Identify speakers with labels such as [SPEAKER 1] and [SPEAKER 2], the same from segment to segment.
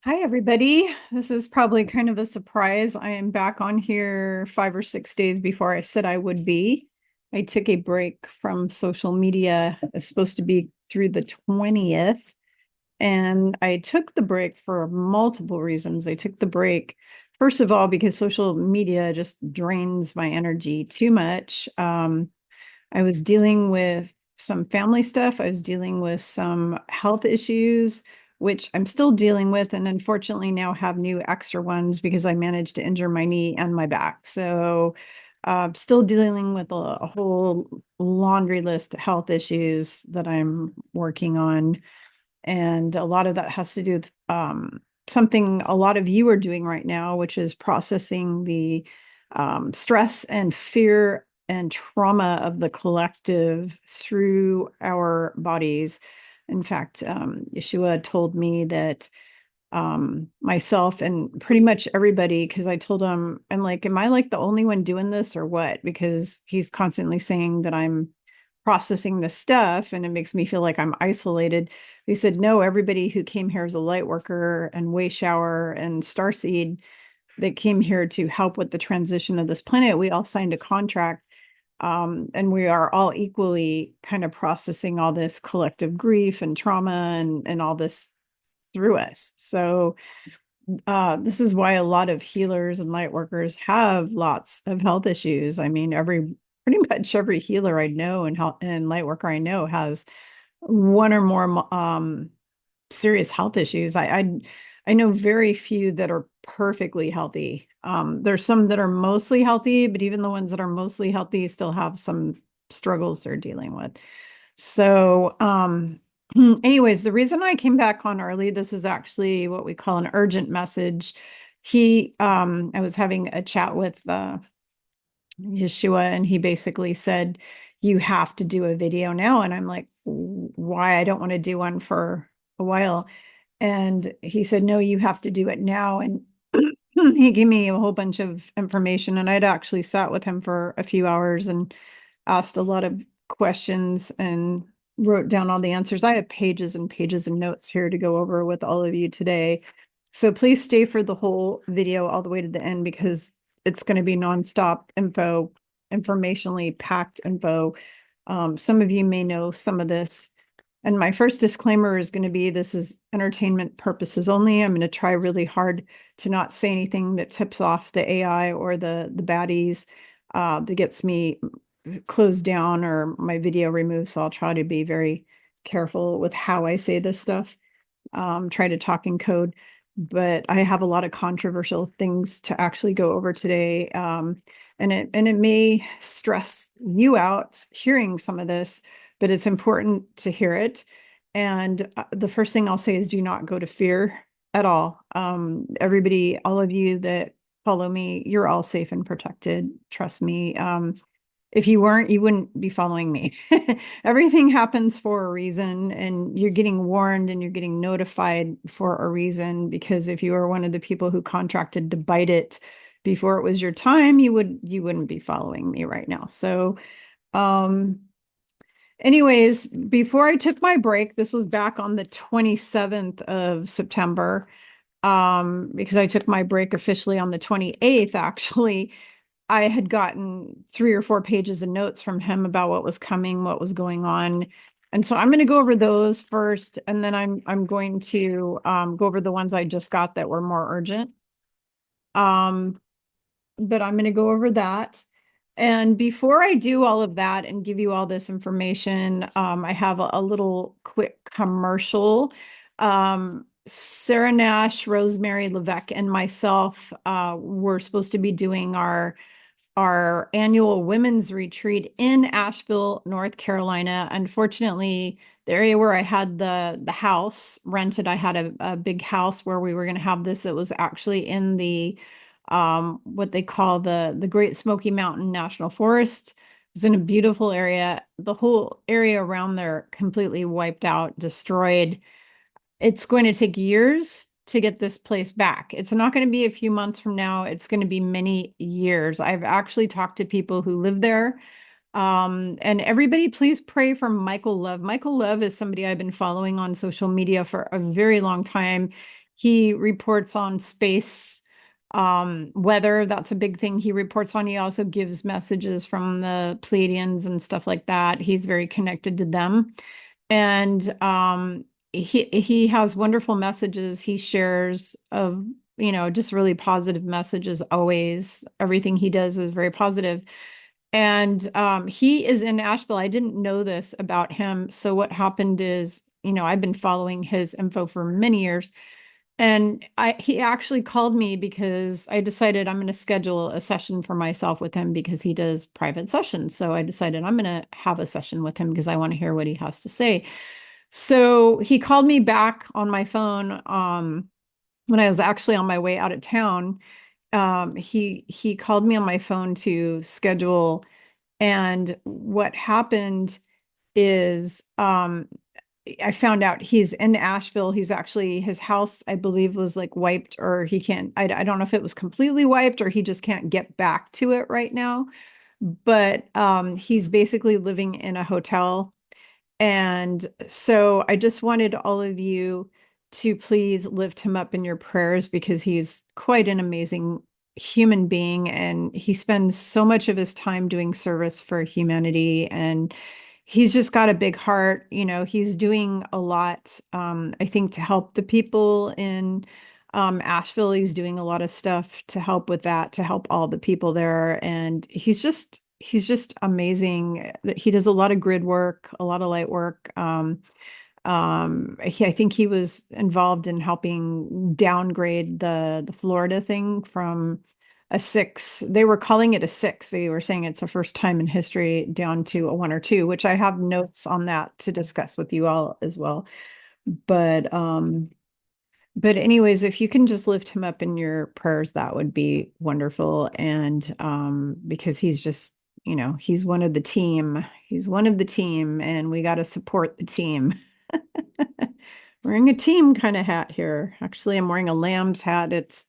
[SPEAKER 1] Hi, everybody. This is probably kind of a surprise. I am back on here 5 or 6 days before I said I would be. I took a break from social media. It's supposed to be through the 20th. And I took the break for multiple reasons. I took the break, first of all, because social media just drains my energy too much. I was dealing with some family stuff. I was dealing with some health issues, which I'm still dealing with, and unfortunately now have new extra ones because I managed to injure my knee and my back. So, still dealing with a whole laundry list of health issues that I'm working on. And a lot of that has to do with something a lot of you are doing right now, which is processing the stress and fear and trauma of the collective through our bodies. In fact, Yeshua told me that myself and pretty much everybody, because I told him, I'm like, am I like the only one doing this or what? Because he's constantly saying that I'm processing this stuff and it makes me feel like I'm isolated. He said, no, everybody who came here as a light worker and way shower and starseed that came here to help with the transition of this planet, we all signed a contract. And we are all equally kind of processing all this collective grief and trauma and all this through us. So this is why a lot of healers and light workers have lots of health issues. I mean, pretty much every healer I know and health and light worker I know has one or more serious health issues. I know very few that are perfectly healthy. There's some that are mostly healthy, but even the ones that are mostly healthy still have some struggles they're dealing with. So, anyways, the reason I came back on early, this is actually what we call an urgent message. I was having a chat with Yeshua, and he basically said, you have to do a video now. And I'm like, why? I don't want to do one for a while. And he said, no, you have to do it now. And he gave me a whole bunch of information. And I'd actually sat with him for a few hours and asked a lot of questions and wrote down all the answers. I have pages and pages of notes here to go over with all of you today. So please stay for the whole video all the way to the end because it's going to be nonstop info, informationally packed info. Some of you may know some of this. And my first disclaimer is going to be this is entertainment purposes only. I'm going to try really hard to not say anything that tips off the AI or the baddies that gets me closed down or my video removed. So I'll try to be very careful with how I say this stuff. Try to talk in code, but I have a lot of controversial things to actually go over today. And it may stress you out hearing some of this, but it's important to hear it. And the first thing I'll say is do not go to fear at all. Everybody, all of you that follow me, you're all safe and protected. Trust me. If you weren't, you wouldn't be following me. Everything happens for a reason, and you're getting warned and you're getting notified for a reason. Because if you were one of the people who contracted to bite it before it was your time, you wouldn't be following me right now. So, um, anyways, before I took my break, this was back on the 27th of September, because I took my break officially on the 28th, actually. I had gotten 3 or 4 pages of notes from him about what was coming, what was going on. And so I'm going to go over those first, and then I'm going to go over the ones I just got that were more urgent. Um, but I'm going to go over that. And before I do all of that and give you all this information, I have a little quick commercial. Sarah Nash, Rosemary Levesque, and myself were supposed to be doing our annual women's retreat in Asheville, North Carolina. Unfortunately, the area where I had the house rented, I had a big house where we were going to have this. That was actually in the what they call the Great Smoky Mountain National Forest. It's in a beautiful area. The whole area around there completely wiped out, destroyed. It's going to take years to get this place back. It's not going to be a few months from now. It's going to be many years. I've actually talked to people who live there. And everybody, please pray for Michael Love. Michael Love is somebody I've been following on social media for a very long time. He reports on space, weather. That's a big thing he reports on. He also gives messages from the Pleiadians and stuff like that. He's very connected to them. And he has wonderful messages he shares of, just really positive messages always. Everything he does is very positive. And he is in Asheville. I didn't know this about him. So what happened is, I've been following his info for many years. And he actually called me because I decided I'm going to schedule a session for myself with him because he does private sessions. So I decided I'm going to have a session with him because I want to hear what he has to say. So he called me back on my phone when I was actually on my way out of town. He called me on my phone to schedule, and what happened is I found out he's in Asheville. He's actually, his house, I believe, was like wiped, or he can't, I don't know if it was completely wiped or he just can't get back to it right now. But he's basically living in a hotel. And so I just wanted all of you to please lift him up in your prayers because he's quite an amazing human being, and he spends so much of his time doing service for humanity, and he's just got a big heart. He's doing a lot, I think, to help the people in Asheville. He's doing a lot of stuff to help with that, to help all the people there. And he's just amazing. He does a lot of grid work, a lot of light work. I think he was involved in helping downgrade the Florida thing from a 6. They were calling it a 6. They were saying it's the first time in history down to a 1 or 2, which I have notes on that to discuss with you all as well. But anyways, if you can just lift him up in your prayers, that would be wonderful. And because he's just, he's one of the team. He's one of the team, and we got to support the team. Wearing a team kind of hat here. Actually, I'm wearing a lamb's hat. It's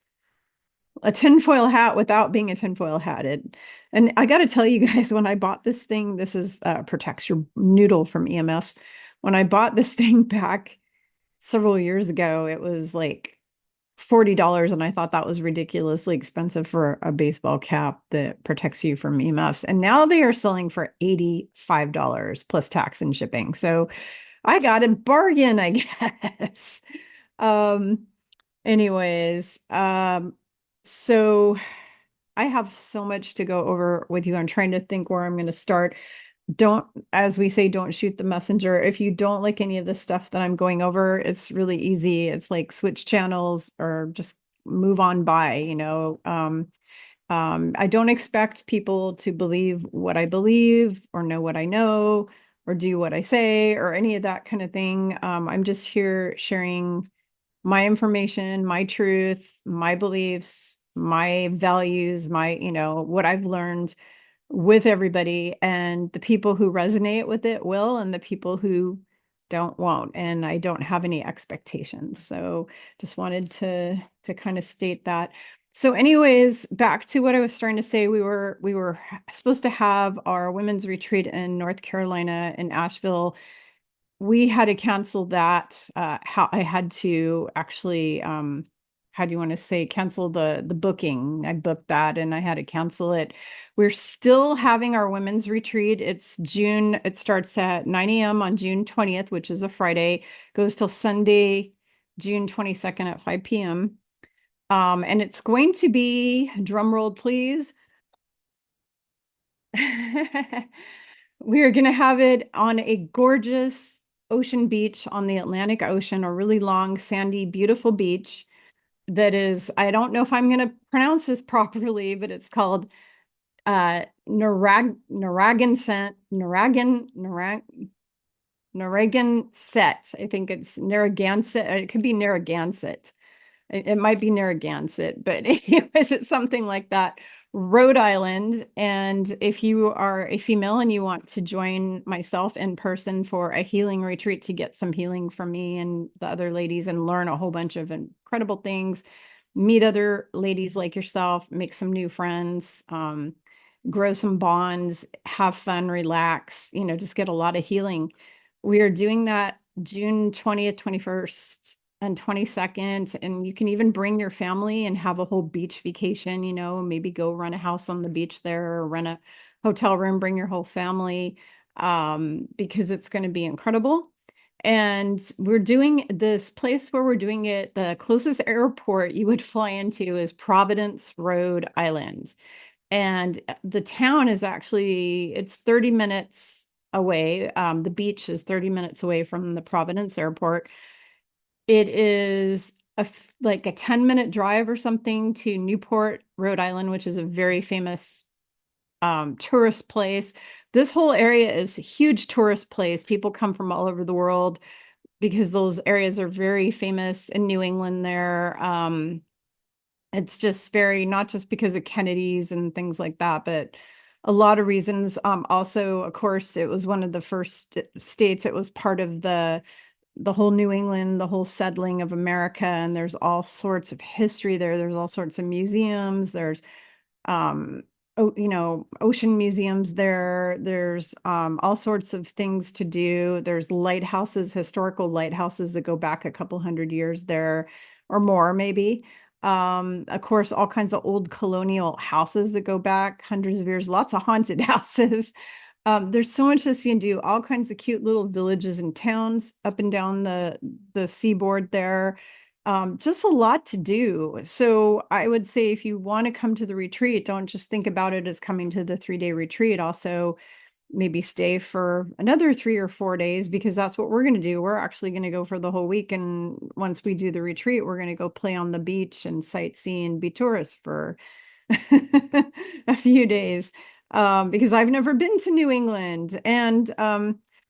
[SPEAKER 1] a tinfoil hat without being a tinfoil hat. And I got to tell you guys, when I bought this thing, this is protects your noodle from EMFs. When I bought this thing back several years ago, it was like $40, and I thought that was ridiculously expensive for a baseball cap that protects you from EMFs. And now they are selling for $85 plus tax and shipping. So I got a bargain, I guess. Um, anyways, so I have so much to go over with you. I'm trying to think where I'm going to start. Don't, as we say, don't shoot the messenger. If you don't like any of the stuff that I'm going over, it's really easy. It's like switch channels or just move on by. I don't expect people to believe what I believe or know what I know or do what I say or any of that kind of thing. I'm just here sharing my information, my truth, my beliefs, my values, what I've learned with everybody. And the people who resonate with it will, and the people who don't won't. And I don't have any expectations. So just wanted to kind of state that. So anyways, back to what I was trying to say, we were supposed to have our women's retreat in North Carolina in Asheville. We had to cancel that. How I had to actually, how do you want to say, cancel the booking? I booked that and I had to cancel it. We're still having our women's retreat. It's June. It starts at 9 a.m. on June 20th, which is a Friday, goes till Sunday, June 22nd at 5 p.m. And it's going to be, drum roll, please. We are going to have it on a gorgeous ocean beach on the Atlantic Ocean, a really long, sandy, beautiful beach that is, I don't know if I'm going to pronounce this properly, but it's called Narragansett. I think it's Narragansett. It could be Narragansett. It might be Narragansett, but anyways, it's something like that. Rhode Island. And if you are a female and you want to join myself in person for a healing retreat to get some healing from me and the other ladies and learn a whole bunch of incredible things, meet other ladies like yourself, make some new friends, grow some bonds, have fun, relax, just get a lot of healing. We are doing that June 20th, 21st. and 22nd, and you can even bring your family and have a whole beach vacation, maybe go rent a house on the beach there or rent a hotel room, bring your whole family, because it's going to be incredible. And we're doing this place where we're doing it. The closest airport you would fly into is Providence, Rhode Island. And the town is actually, it's 30 minutes away. The beach is 30 minutes away from the Providence airport. It is like a 10-minute drive or something to Newport, Rhode Island, which is a very famous tourist place. This whole area is a huge tourist place. People come from all over the world because those areas are very famous in New England there. It's just very, not just because of Kennedy's and things like that, but a lot of reasons. Also, of course, it was one of the first states. It was part of the whole New England, the whole settling of America, and there's all sorts of history there. There's all sorts of museums. There's ocean museums there. There's all sorts of things to do. There's lighthouses, historical lighthouses that go back a couple hundred years there or more, maybe. Of course, all kinds of old colonial houses that go back hundreds of years, lots of haunted houses. There's so much to see and do, all kinds of cute little villages and towns up and down the seaboard there. Just a lot to do. So I would say if you want to come to the retreat, don't just think about it as coming to the 3-day retreat. Also, maybe stay for another 3 or 4 days, because that's what we're going to do. We're actually going to go for the whole week. And once we do the retreat, we're going to go play on the beach and sightsee and be tourists for a few days, because I've never been to New England. And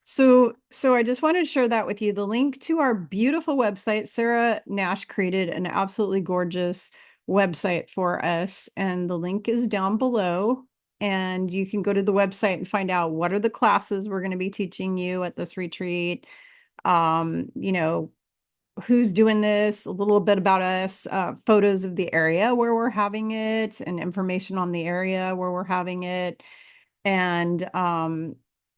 [SPEAKER 1] so I just wanted to share that with you. The link to our beautiful website, Sarah Nash created an absolutely gorgeous website for us, and the link is down below. And you can go to the website and find out what are the classes we're going to be teaching you at this retreat. Who's doing this, a little bit about us, photos of the area where we're having it, and information on the area where we're having it. And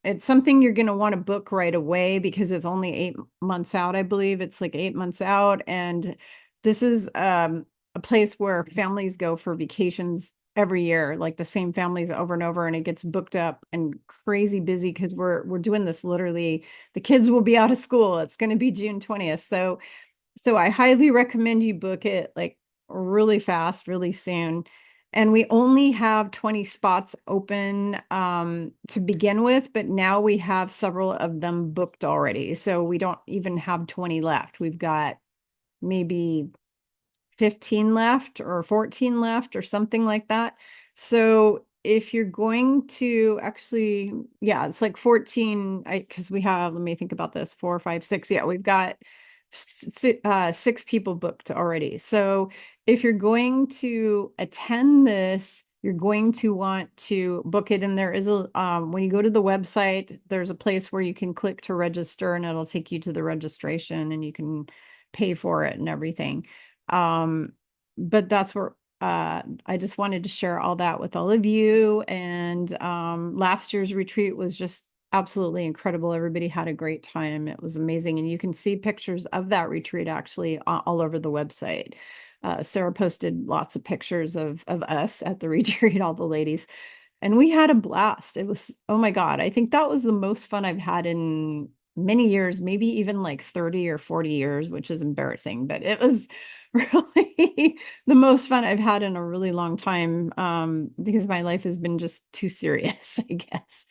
[SPEAKER 1] it's something you're going to want to book right away, because it's only 8 months out. I believe it's like 8 months out. And this is a place where families go for vacations every year, like the same families over and over, and it gets booked up and crazy busy because we're doing this literally, the kids will be out of school. It's going to be June 20th. So I highly recommend you book it like really fast, really soon. And we only have 20 spots open to begin with, but now we have several of them booked already. So we don't even have 20 left. We've got maybe 15 left or 14 left or something like that. So if you're going to actually, yeah, it's like 14, because we have, let me think about this, 4, 5, 6. Yeah, we've got 6 people booked already. So if you're going to attend this, you're going to want to book it. And there is a, when you go to the website, there's a place where you can click to register, and it'll take you to the registration, and you can pay for it and everything. But that's where I just wanted to share all that with all of you. And last year's retreat was just absolutely incredible. Everybody had a great time. It was amazing. And you can see pictures of that retreat actually all over the website. Sarah posted lots of pictures of us at the retreat, all the ladies. And we had a blast. It was, oh my God, I think that was the most fun I've had in many years, maybe even like 30 or 40 years, which is embarrassing, but it was really the most fun I've had in a really long time, because my life has been just too serious, I guess.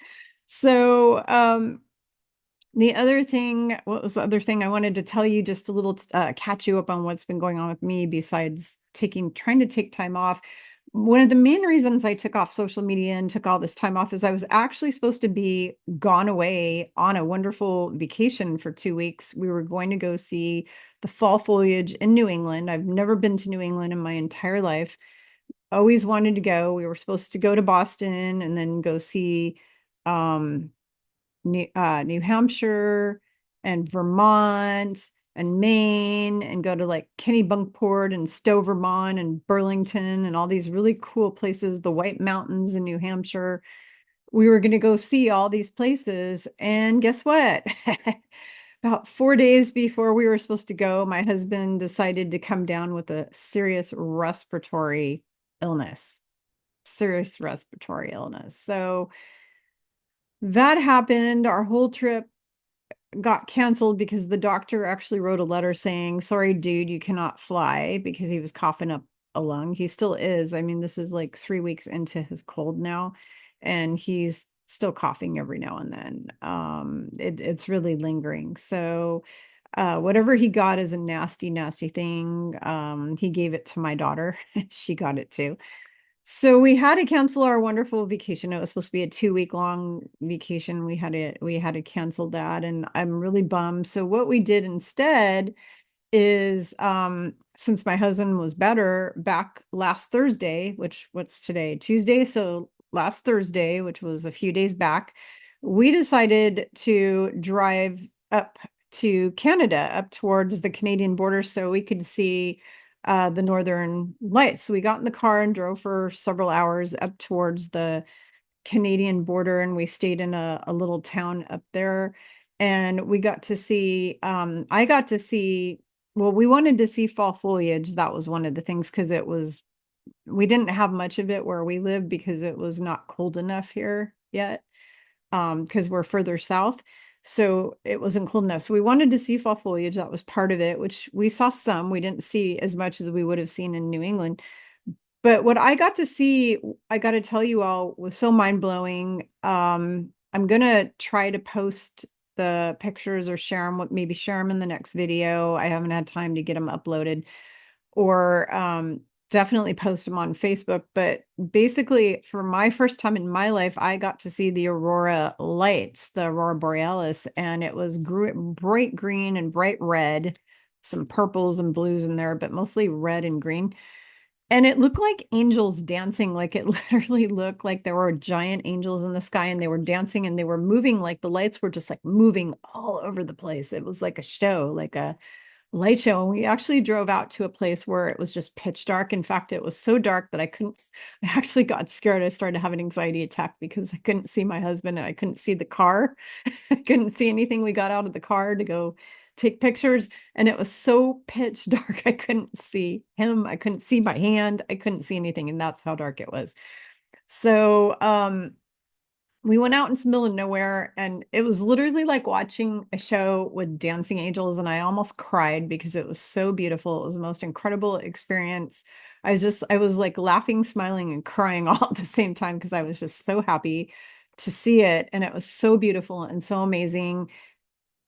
[SPEAKER 1] So the other thing, what was the other thing I wanted to tell you, just a little catch you up on what's been going on with me besides trying to take time off. One of the main reasons I took off social media and took all this time off is I was actually supposed to be gone away on a wonderful vacation for 2 weeks. We were going to go see the fall foliage in New England. I've never been to New England in my entire life. Always wanted to go. We were supposed to go to Boston and then go see New Hampshire and Vermont and Maine, and go to like Kennebunkport and Stowe, Vermont, and Burlington, and all these really cool places, the White Mountains in New Hampshire. We were going to go see all these places. And guess what? About 4 days before we were supposed to go, my husband decided to come down with a serious respiratory illness. Serious respiratory illness. So that happened. Our whole trip got canceled because the doctor actually wrote a letter saying, sorry, dude, you cannot fly, because he was coughing up a lung. He still is. I mean, this is like 3 weeks into his cold now, and he's still coughing every now and then. It's really lingering. So whatever he got is a nasty, nasty thing. He gave it to my daughter. She got it too. So we had to cancel our wonderful vacation. It was supposed to be a 2 week long vacation. We had to cancel that, and I'm really bummed. So what we did instead is, since my husband was better back last Thursday, which what's today? Tuesday. So last Thursday, which was a few days back, we decided to drive up to Canada, up towards the Canadian border, so we could see the Northern Lights. So we got in the car and drove for several hours up towards the Canadian border, and we stayed in a little town up there. And we got to see, I got to see, well, we wanted to see fall foliage. That was one of the things, because we didn't have much of it where we live because it was not cold enough here yet, because we're further south. So it wasn't cold enough. So we wanted to see fall foliage. That was part of it, which we saw some. We didn't see as much as we would have seen in New England. But what I got to see, I got to tell you all, was so mind-blowing. I'm gonna try to post the pictures or share them, maybe share them in the next video. I haven't had time to get them uploaded, or definitely post them on Facebook. But basically, for my first time in my life, I got to see the aurora lights, the aurora borealis, and it was bright green and bright red, some purples and blues in there, but mostly red and green. And it looked like angels dancing. Like, it literally looked like there were giant angels in the sky, and they were dancing, and they were moving, like the lights were just like moving all over the place. It was like a show, like a light show. And we actually drove out to a place where it was just pitch dark. In fact, it was so dark that I actually got scared. I started having an anxiety attack because I couldn't see my husband, and I couldn't see the car. I couldn't see anything. We got out of the car to go take pictures, and it was so pitch dark. I couldn't see him. I couldn't see my hand. I couldn't see anything. And that's how dark it was. So, we went out into the middle of nowhere, and it was literally like watching a show with dancing angels. And I almost cried because it was so beautiful. It was the most incredible experience. I was like laughing, smiling, and crying all at the same time, because I was just so happy to see it. And it was so beautiful and so amazing.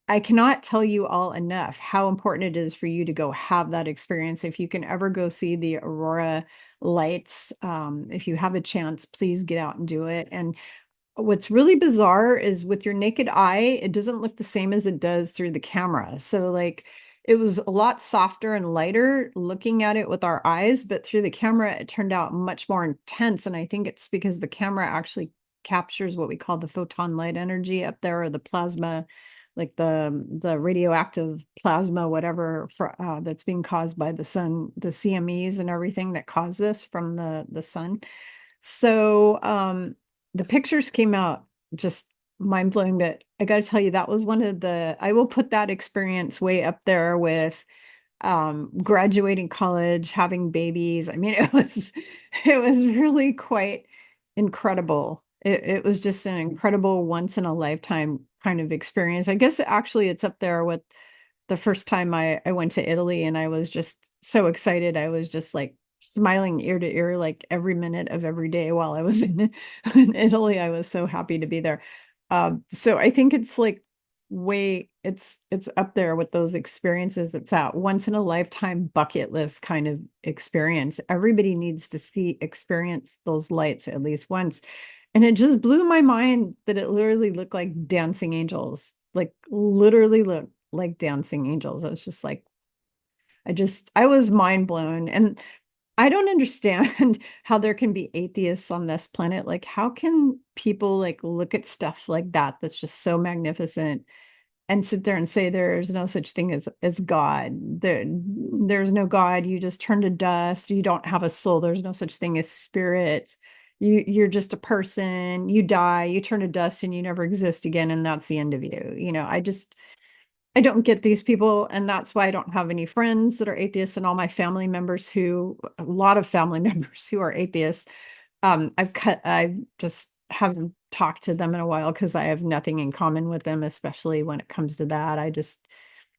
[SPEAKER 1] I cannot tell you all enough how important it is for you to go have that experience. If you can ever go see the aurora lights, if you have a chance, please get out and do it. And what's really bizarre is, with your naked eye, it doesn't look the same as it does through the camera. So like, it was a lot softer and lighter looking at it with our eyes, but through the camera, it turned out much more intense. And I think it's because the camera actually captures what we call the photon light energy up there, or the plasma, like the radioactive plasma, whatever, that's being caused by the sun, the CMEs and everything that cause this from the sun. So the pictures came out just mind-blowing. But I got to tell you, that was I will put that experience way up there with graduating college, having babies. I mean, it was really quite incredible. It was just an incredible once in a lifetime kind of experience. I guess actually it's up there with the first time I went to Italy, and I was just so excited. I was just like smiling ear to ear, like every minute of every day while I was in Italy. I was so happy to be there. So I think it's like it's up there with those experiences. It's that once in a lifetime bucket list kind of experience. Everybody needs to experience those lights at least once. And it just blew my mind that it literally looked like dancing angels, like literally looked like dancing angels. I was just like, I was mind blown. And I don't understand how there can be atheists on this planet. Like, how can people like look at stuff like that that's just so magnificent, and sit there and say there's no such thing as God? There's no God. You just turn to dust. You don't have a soul. There's no such thing as spirit. You're just a person. You die, you turn to dust, and you never exist again, and that's the end of you. I just I don't get these people, and that's why I don't have any friends that are atheists, and all my family members a lot of family members who are atheists. I just haven't talked to them in a while because I have nothing in common with them, especially when it comes to that. I just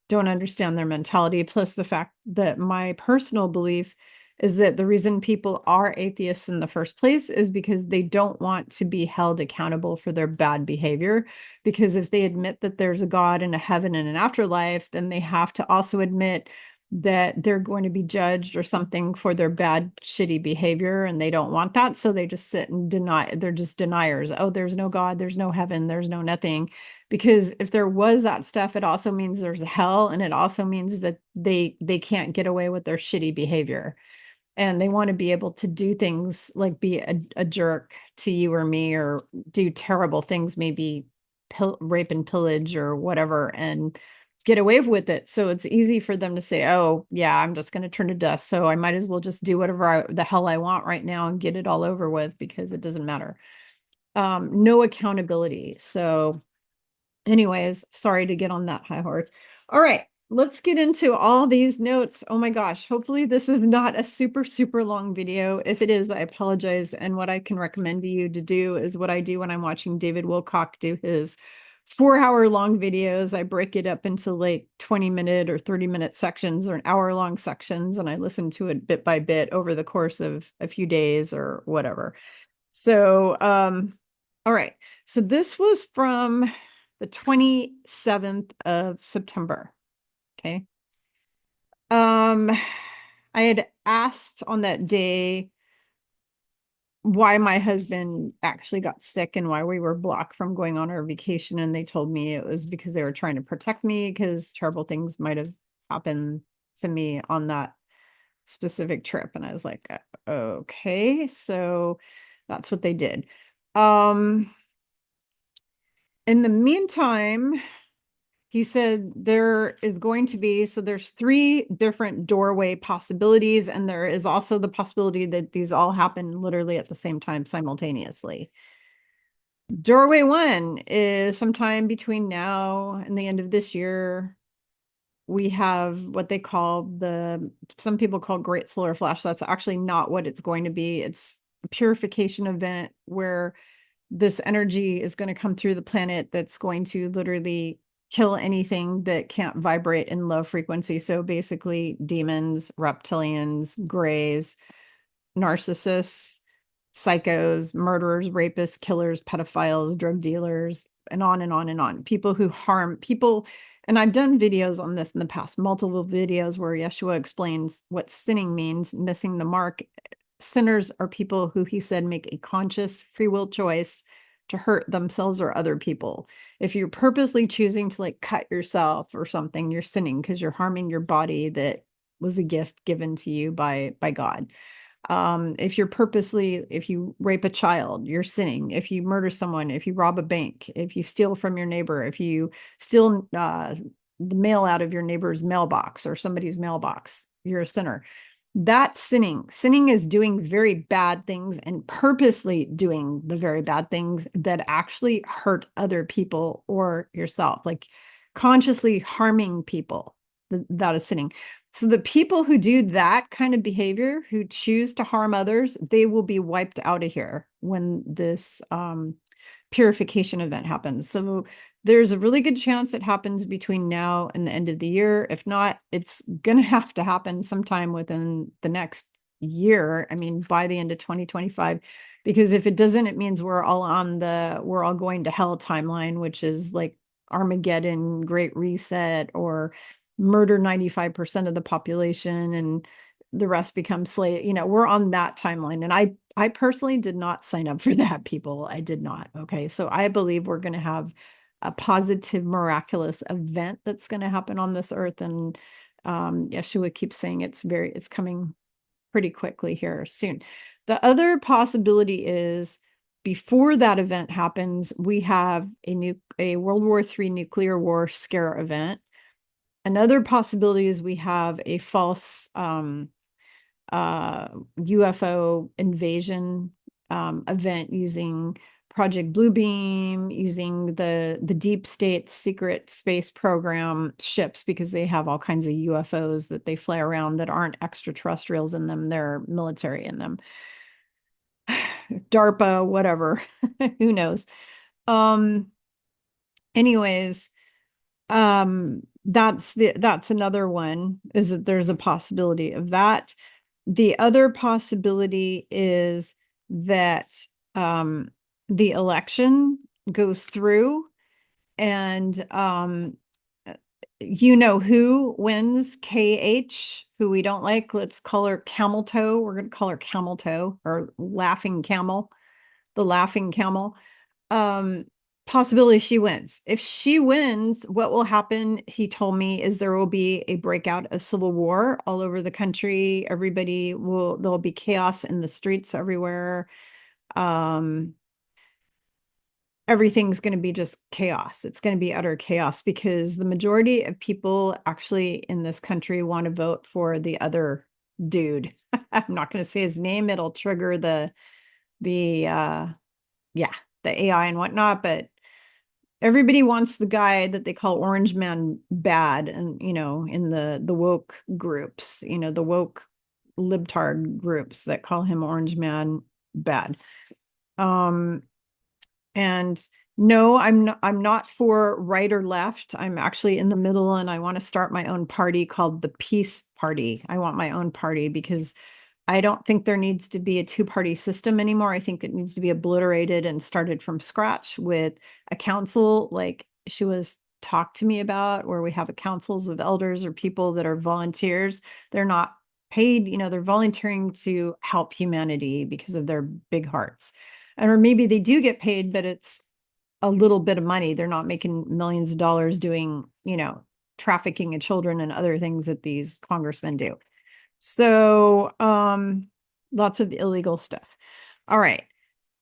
[SPEAKER 1] don't understand their mentality. Plus, the fact that my personal belief is that the reason people are atheists in the first place is because they don't want to be held accountable for their bad behavior. Because if they admit that there's a God and a heaven and an afterlife, then they have to also admit that they're going to be judged or something for their bad, shitty behavior. And they don't want that. So they just sit and deny. They're just deniers. Oh, there's no God, there's no heaven, there's no nothing. Because if there was that stuff, it also means there's a hell, and it also means that they can't get away with their shitty behavior. And they want to be able to do things like be a jerk to you or me, or do terrible things, maybe rape and pillage or whatever, and get away with it. So it's easy for them to say, oh yeah, I'm just going to turn to dust, so I might as well just do whatever the hell I want right now and get it all over with, because it doesn't matter. No accountability. So anyways, sorry to get on that high horse. All right, let's get into all these notes. Oh my gosh, hopefully this is not a super, super long video. If it is, I apologize. And what I can recommend to you to do is what I do when I'm watching David Wilcock do his 4-hour long videos. I break it up into like 20-minute or 30-minute sections or an hour-long sections, and I listen to it bit by bit over the course of a few days or whatever. So, all right. So this was from the 27th of September. Okay. I had asked on that day why my husband actually got sick and why we were blocked from going on our vacation. And they told me it was because they were trying to protect me because terrible things might have happened to me on that specific trip. And I was like, okay, so that's what they did. In the meantime, he said there is going to be, so there's 3 different doorway possibilities, and there is also the possibility that these all happen literally at the same time simultaneously. Doorway 1 is sometime between now and the end of this year. We have what they call some people call Great Solar Flash. That's actually not what it's going to be. It's a purification event where this energy is going to come through the planet that's going to literally kill anything that can't vibrate in low frequency. So basically demons, reptilians, grays, narcissists, psychos, murderers, rapists, killers, pedophiles, drug dealers, and on and on and on. People who harm people. And I've done videos on this in the past, multiple videos where Yeshua explains what sinning means, missing the mark. Sinners are people who, he said, make a conscious free will choice to hurt themselves or other people. If you're purposely choosing to like cut yourself or something, you're sinning because you're harming your body that was a gift given to you by God. If you rape a child, you're sinning. If you murder someone, if you rob a bank, if you steal from your neighbor, if you steal the mail out of your neighbor's mailbox or somebody's mailbox, you're a sinner. That's sinning. Sinning is doing very bad things and purposely doing the very bad things that actually hurt other people or yourself, like consciously harming people. That is sinning. So the people who do that kind of behavior, who choose to harm others, they will be wiped out of here when this purification event happens. So there's a really good chance it happens between now and the end of the year. If not, it's going to have to happen sometime within the next year. I mean, by the end of 2025, because if it doesn't, it means we're all going to hell timeline, which is like Armageddon, Great Reset, or murder 95% of the population and the rest become slave. We're on that timeline. And I personally did not sign up for that, people. I did not. Okay. So I believe we're going to have a positive, miraculous event that's going to happen on this earth. And Yeshua keeps saying it's coming pretty quickly here soon. The other possibility is before that event happens, we have a World War III nuclear war scare event. Another possibility is we have a false UFO invasion event using Project Bluebeam, using the deep state secret space program ships, because they have all kinds of UFOs that they fly around that aren't extraterrestrials in them, they're military in them. DARPA, whatever, who knows. Um, anyways, that's another one, is that there's a possibility of that. The other possibility is that the election goes through, and you know who wins, KH, who we don't like. Let's call her Camel Toe. We're going to call her Camel Toe, or Laughing Camel, the Laughing Camel. Um, Possibility she wins. If she wins, what will happen, he told me, is there will be a breakout of civil war all over the country. There'll be chaos in the streets everywhere. Everything's going to be just chaos. It's going to be utter chaos, because the majority of people actually in this country want to vote for the other dude. I'm not going to say his name. It'll trigger the AI and whatnot, but everybody wants the guy that they call Orange Man bad, and in the woke groups, the woke libtard groups that call him Orange Man bad. And no, I'm not for right or left. I'm actually in the middle, and I want to start my own party called the Peace Party. I want my own party, because I don't think there needs to be a two-party system anymore. I think it needs to be obliterated and started from scratch with a council, like she was talked to me about, where we have a councils of elders or people that are volunteers. They're not paid, they're volunteering to help humanity because of their big hearts. Or maybe they do get paid, but it's a little bit of money. They're not making millions of dollars doing, trafficking of children and other things that these congressmen do. So, lots of illegal stuff. All right.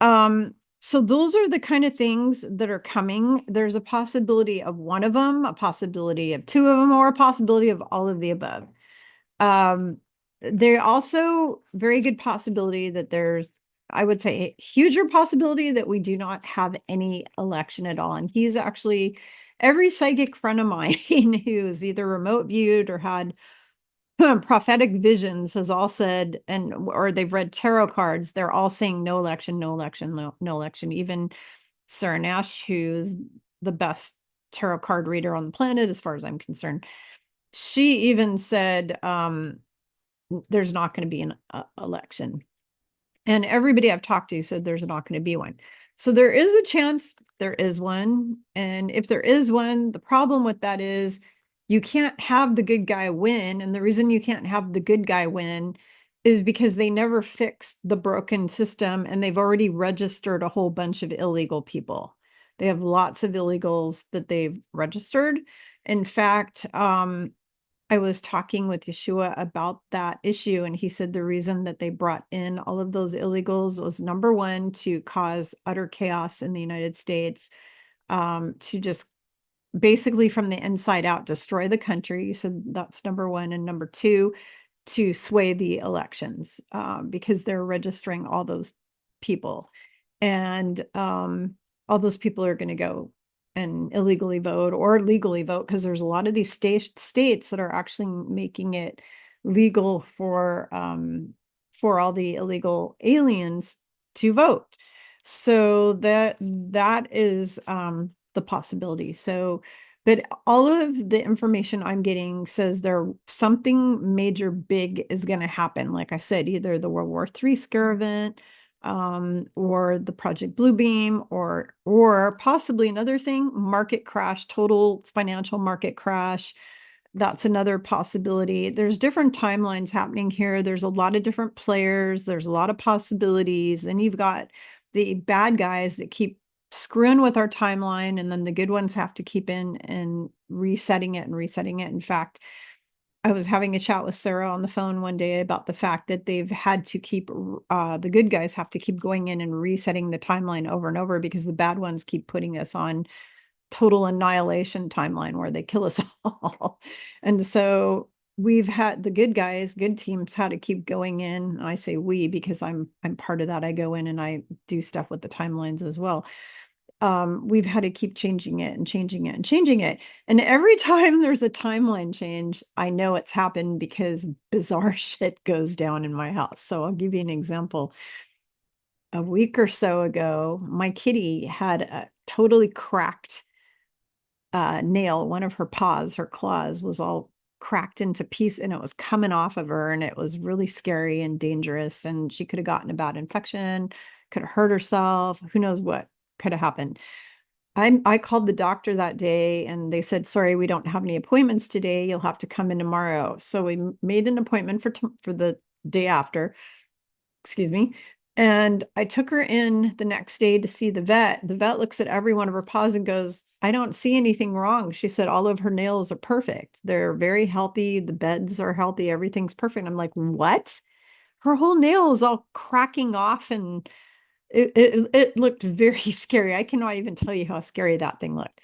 [SPEAKER 1] So those are the kind of things that are coming. There's a possibility of one of them, a possibility of two of them, or a possibility of all of the above. There also very good possibility that there's, I would say, a huger possibility that we do not have any election at all. And he's actually, every psychic friend of mine who's either remote viewed or had prophetic visions has all said, or they've read tarot cards, they're all saying no election, no election, no election. Even Sarah Nash, who's the best tarot card reader on the planet, as far as I'm concerned, she even said there's not going to be an election. And everybody I've talked to said there's not going to be one. So there is a chance there is one. And if there is one, the problem with that is you can't have the good guy win. And the reason you can't have the good guy win is because they never fixed the broken system, and they've already registered a whole bunch of illegal people. They have lots of illegals that they've registered. In fact, I was talking with Yeshua about that issue, and he said the reason that they brought in all of those illegals was, number one, to cause utter chaos in the United States, to just basically from the inside out destroy the country. So that's number one. And number two, to sway the elections, because they're registering all those people. And all those people are going to go and illegally vote or legally vote, because there's a lot of these states that are actually making it legal for all the illegal aliens to vote. So that is the possibility. So, but all of the information I'm getting says there something major big is going to happen. Like I said, either the World War III scare event, or the Project Bluebeam, or possibly another thing, market crash, total financial market crash. That's another possibility. There's different timelines happening here. There's a lot of different players. There's a lot of possibilities. And you've got the bad guys that keep screwing with our timeline, and then the good ones have to keep in and resetting it and resetting it. In fact, I was having a chat with Sarah on the phone one day about the fact that they've had to keep, the good guys have to keep going in and resetting the timeline over and over, because the bad ones keep putting us on total annihilation timeline where they kill us all. And so we've had the good guys, good teams had to keep going in. I say we because I'm part of that. I go in and I do stuff with the timelines as well. We've had to keep changing it and changing it and changing it. And every time there's a timeline change, I know it's happened because bizarre shit goes down in my house. So I'll give you an example. A week or so ago, my kitty had a totally cracked nail. One of her paws, her claws, was all cracked into pieces and it was coming off of her, and it was really scary and dangerous. And she could have gotten a bad infection, could have hurt herself. Who knows what could have happened. I called the doctor that day and they said, sorry, we don't have any appointments today. You'll have to come in tomorrow. So we made an appointment for the day after, excuse me. And I took her in the next day to see the vet. The vet looks at every one of her paws and goes, I don't see anything wrong. She said all of her nails are perfect. They're very healthy. The beds are healthy. Everything's perfect. I'm like, what? Her whole nail is all cracking off, and it looked very scary. I cannot even tell you how scary that thing looked.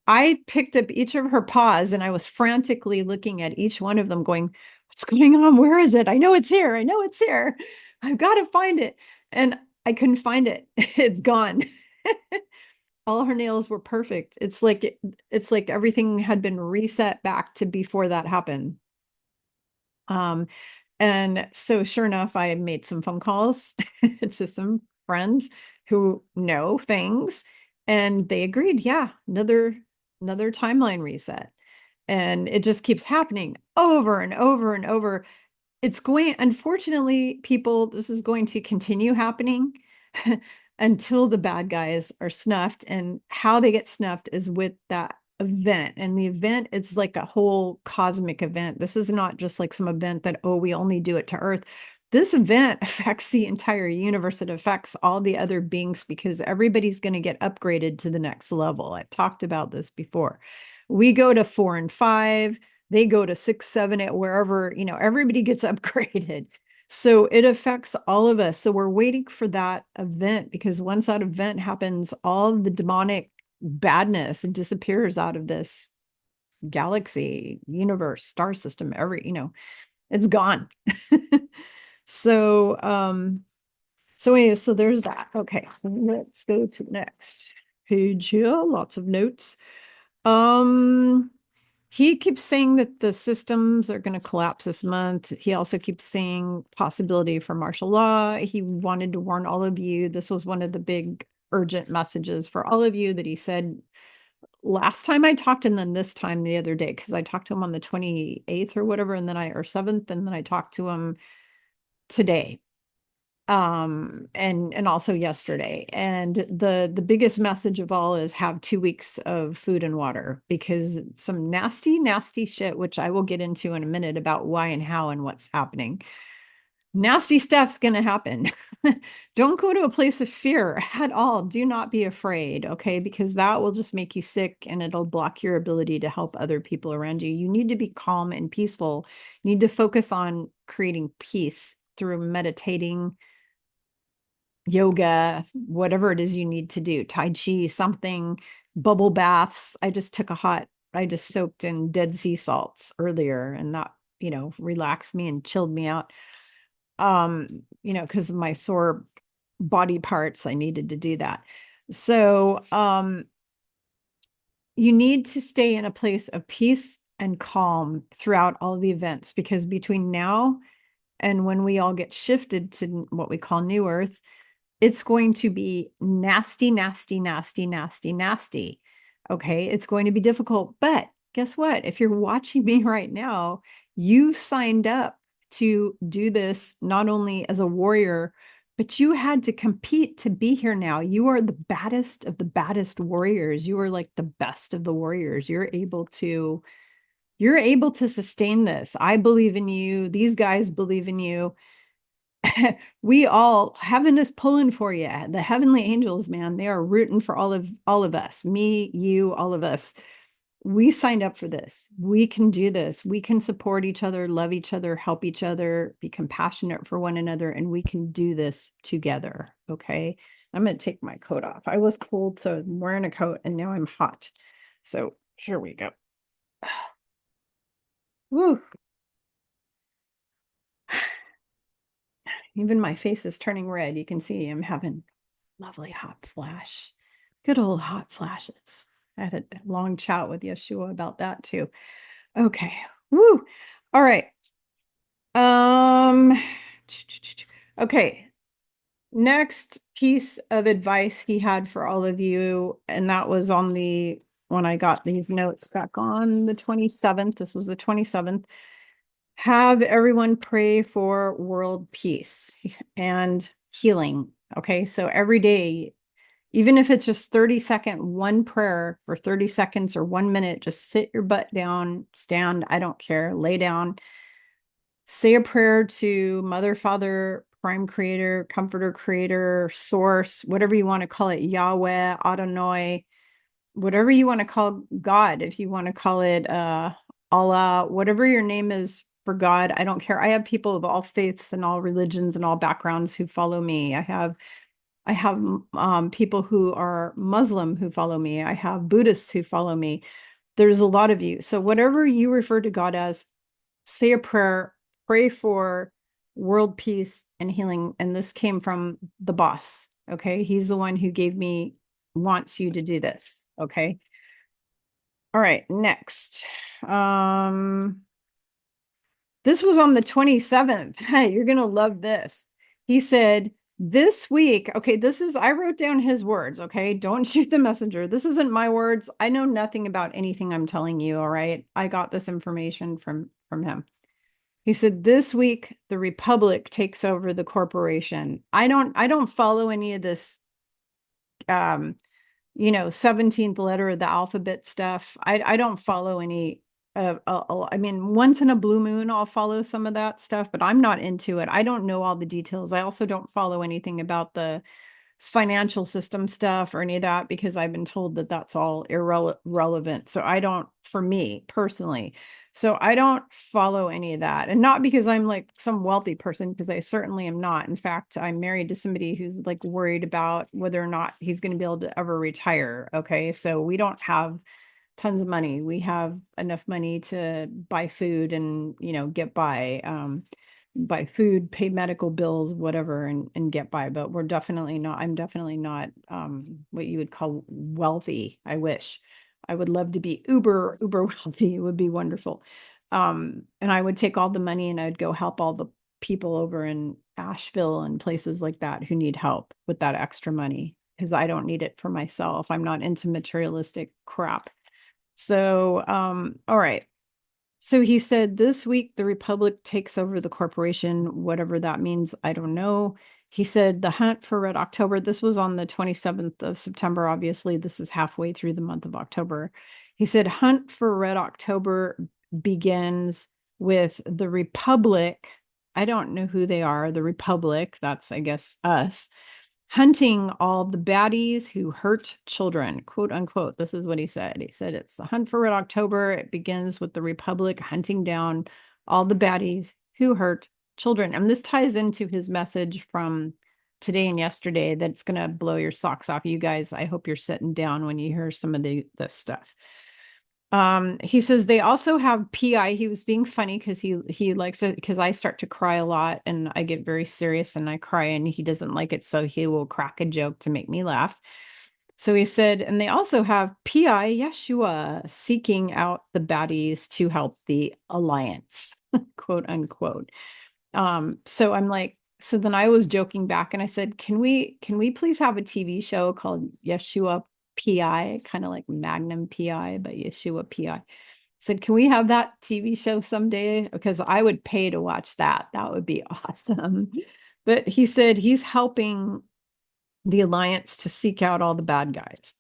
[SPEAKER 1] I picked up each of her paws and I was frantically looking at each one of them going, what's going on? Where is it? I know it's here. I know it's here. I've got to find it. And I couldn't find it. It's gone. All her nails were perfect. It's like everything had been reset back to before that happened. Um, and so sure enough, I made some phone calls to some friends who know things, and they agreed, yeah, another timeline reset. And it just keeps happening over and over and over. It's going, unfortunately, people, this is going to continue happening until the bad guys are snuffed. And how they get snuffed is with that event. And the event, it's like a whole cosmic event. This is not just like some event that, oh, we only do it to Earth. This event affects the entire universe. It affects all the other beings because everybody's going to get upgraded to the next level. I've talked about this before. We go to 4 and 5, they go to 6, 7, 8, wherever, everybody gets upgraded. So it affects all of us. So we're waiting for that event, because once that event happens, all the demonic badness disappears out of this galaxy, universe, star system, it's gone. So, so anyway, so there's that. Okay, so let's go to the next page here. Lots of notes. He keeps saying that the systems are going to collapse this month. He also keeps saying possibility for martial law. He wanted to warn all of you. This was one of the big urgent messages for all of you that he said last time I talked, and then this time the other day, because I talked to him on the 28th or whatever, and then or 7th, and then I talked to him today, and also yesterday. And the biggest message of all is have 2 weeks of food and water, because some nasty shit, which I will get into in a minute about why and how and what's happening. Nasty stuff's going to happen. Don't go to a place of fear at all. Do not be afraid, okay? Because that will just make you sick and it'll block your ability to help other people around you. You need to be calm and peaceful. You need to focus on creating peace through meditating, yoga, whatever it is you need to do, Tai Chi, something, bubble baths. I just soaked in Dead Sea salts earlier, and that, relaxed me and chilled me out. Because of my sore body parts, I needed to do that. So, you need to stay in a place of peace and calm throughout all the events, because between now and when we all get shifted to what we call New Earth, it's going to be nasty, nasty, nasty, nasty, nasty. Okay. It's going to be difficult. But guess what? If you're watching me right now, you signed up to do this not only as a warrior, but you had to compete to be here now. You are the baddest of the baddest warriors. You are like the best of the warriors. You're able to sustain this. I believe in you. These guys believe in you. Heaven is pulling for you. The heavenly angels, man, they are rooting for all of us, me, you, all of us. We signed up for this. We can do this. We can support each other, love each other, help each other, be compassionate for one another, and we can do this together. Okay. I'm going to take my coat off. I was cold, so I'm wearing a coat, and now I'm hot. So here we go. Woo. even my face is turning red. You can see I'm having lovely hot flash. Good old hot flashes. I had a long chat with Yeshua about that too. Okay. Woo. All right. Um, okay. Next piece of advice he had for all of you, and that was on the when I got these notes back on the 27th. This was the 27th. Have everyone pray for world peace and healing. Okay. So every day, even if it's just 30-second, one prayer for 30 seconds or 1 minute, just sit your butt down, stand, I don't care, lay down, say a prayer to Mother, Father, Prime Creator, Comforter, Creator, Source, whatever you want to call it, Yahweh, Adonai, whatever you want to call God, if you want to call it Allah, whatever your name is for God, I don't care. I have people of all faiths and all religions and all backgrounds who follow me. I have people who are Muslim who follow me. I have Buddhists who follow me. There's a lot of you. So whatever you refer to God as, say a prayer, pray for world peace and healing. And this came from the boss. Okay. He's the one who wants you to do this. Okay. All right. Next. This was on the 27th. Hey, you're going to love this. He said, this week, okay, I wrote down his words, okay? Don't shoot the messenger. This isn't my words. I know nothing about anything I'm telling you, all right? I got this information from him. He said, this week, the Republic takes over the corporation. I don't follow any of this, 17th letter of the alphabet stuff. I don't follow any I mean, once in a blue moon, I'll follow some of that stuff, but I'm not into it. I don't know all the details. I also don't follow anything about the financial system stuff or any of that because I've been told that that's all irrelevant. So I don't, for me personally, so I don't follow any of that. And not because I'm like some wealthy person, because I certainly am not. In fact, I'm married to somebody who's like worried about whether or not he's going to be able to ever retire. Okay. So we don't have tons of money. We have enough money to buy food and, get by, buy food, pay medical bills, whatever, and get by. But I'm definitely not what you would call wealthy. I wish. I would love to be uber wealthy. It would be wonderful. And I would take all the money and I'd go help all the people over in Asheville and places like that who need help with that extra money because I don't need it for myself. I'm not into materialistic crap. So, all right. So he said this week the Republic takes over the corporation, whatever that means, I don't know. He said the hunt for Red October, this was on the 27th of September. Obviously, this is halfway through the month of October. He said hunt for Red October begins with the Republic. I don't know who they are. The Republic, that's, I guess, us hunting all the baddies who hurt children, quote unquote. This is what he said. He said it's the hunt for Red October. It begins with the Republic hunting down all the baddies who hurt children. And this ties into his message from today and yesterday that's going to blow your socks off. You guys, I hope you're sitting down when you hear some of this stuff. He says they also have PI. He was being funny because he likes it because I start to cry a lot and I get very serious and I cry and he doesn't like it. So he will crack a joke to make me laugh. So he said, and they also have PI Yeshua seeking out the baddies to help the alliance, quote unquote. So I'm like, so then I was joking back and I said, can we please have a TV show called Yeshua PI, kind of like Magnum PI, but Yeshua PI. Said, can we have that TV show someday? Because I would pay to watch that. That would be awesome. But he said he's helping the alliance to seek out all the bad guys.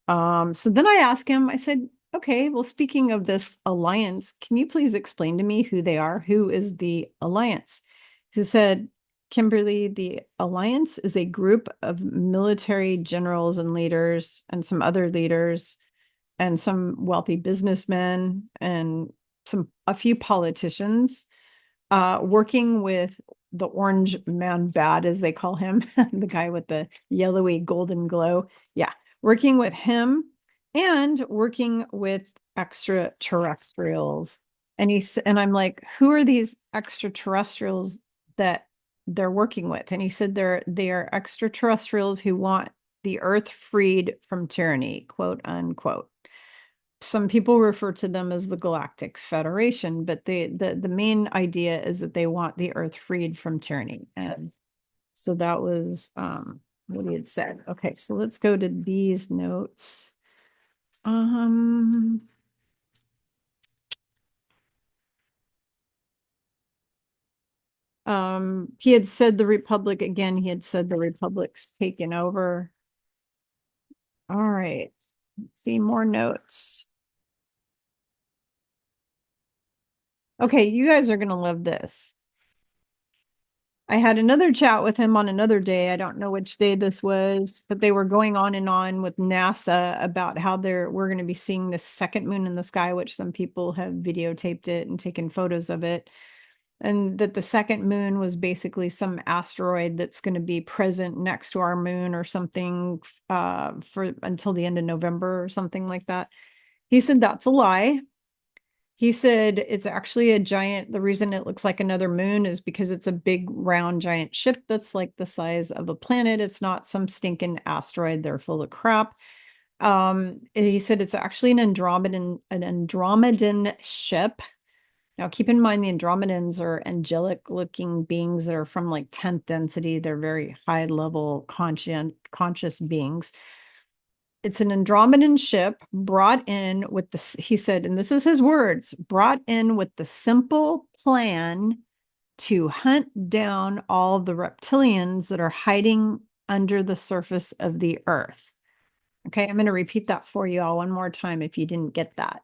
[SPEAKER 1] So then I asked him, I said, okay, well, speaking of this alliance, can you please explain to me who they are? Who is the alliance? He said, Kimberly, the alliance is a group of military generals and leaders and some other leaders and some wealthy businessmen and a few politicians working with the orange man bad, as they call him, the guy with the yellowy golden glow. Yeah, working with him and working with extraterrestrials. And I'm like, who are these extraterrestrials that they're working with. And he said they are extraterrestrials who want the earth freed from tyranny, quote unquote. Some people refer to them as the Galactic Federation, but the main idea is that they want the earth freed from tyranny. And so that was what he had said. Okay, so let's go to these notes. He had said the Republic again, he had said the Republic's taken over. All right, let's see more notes. Okay, you guys are gonna love this. I had another chat with him on another day. I don't know which day this was, but they were going on and on with NASA about how we're going to be seeing the second moon in the sky, which some people have videotaped it and taken photos of it. And that the second moon was basically some asteroid that's going to be present next to our moon or something for until the end of November or something like that. He said that's a lie. He said it's actually a giant, the reason it looks like another moon is because it's a big round giant ship that's like the size of a planet. It's not some stinking asteroid. They're full of crap. He said it's actually an Andromedan ship. Now keep in mind the Andromedans are angelic looking beings that are from like 10th density. They're very high level conscious beings. It's an Andromedan ship brought in with he said, and this is his words, brought in with the simple plan to hunt down all the reptilians that are hiding under the surface of the earth. Okay, I'm going to repeat that for you all one more time if you didn't get that.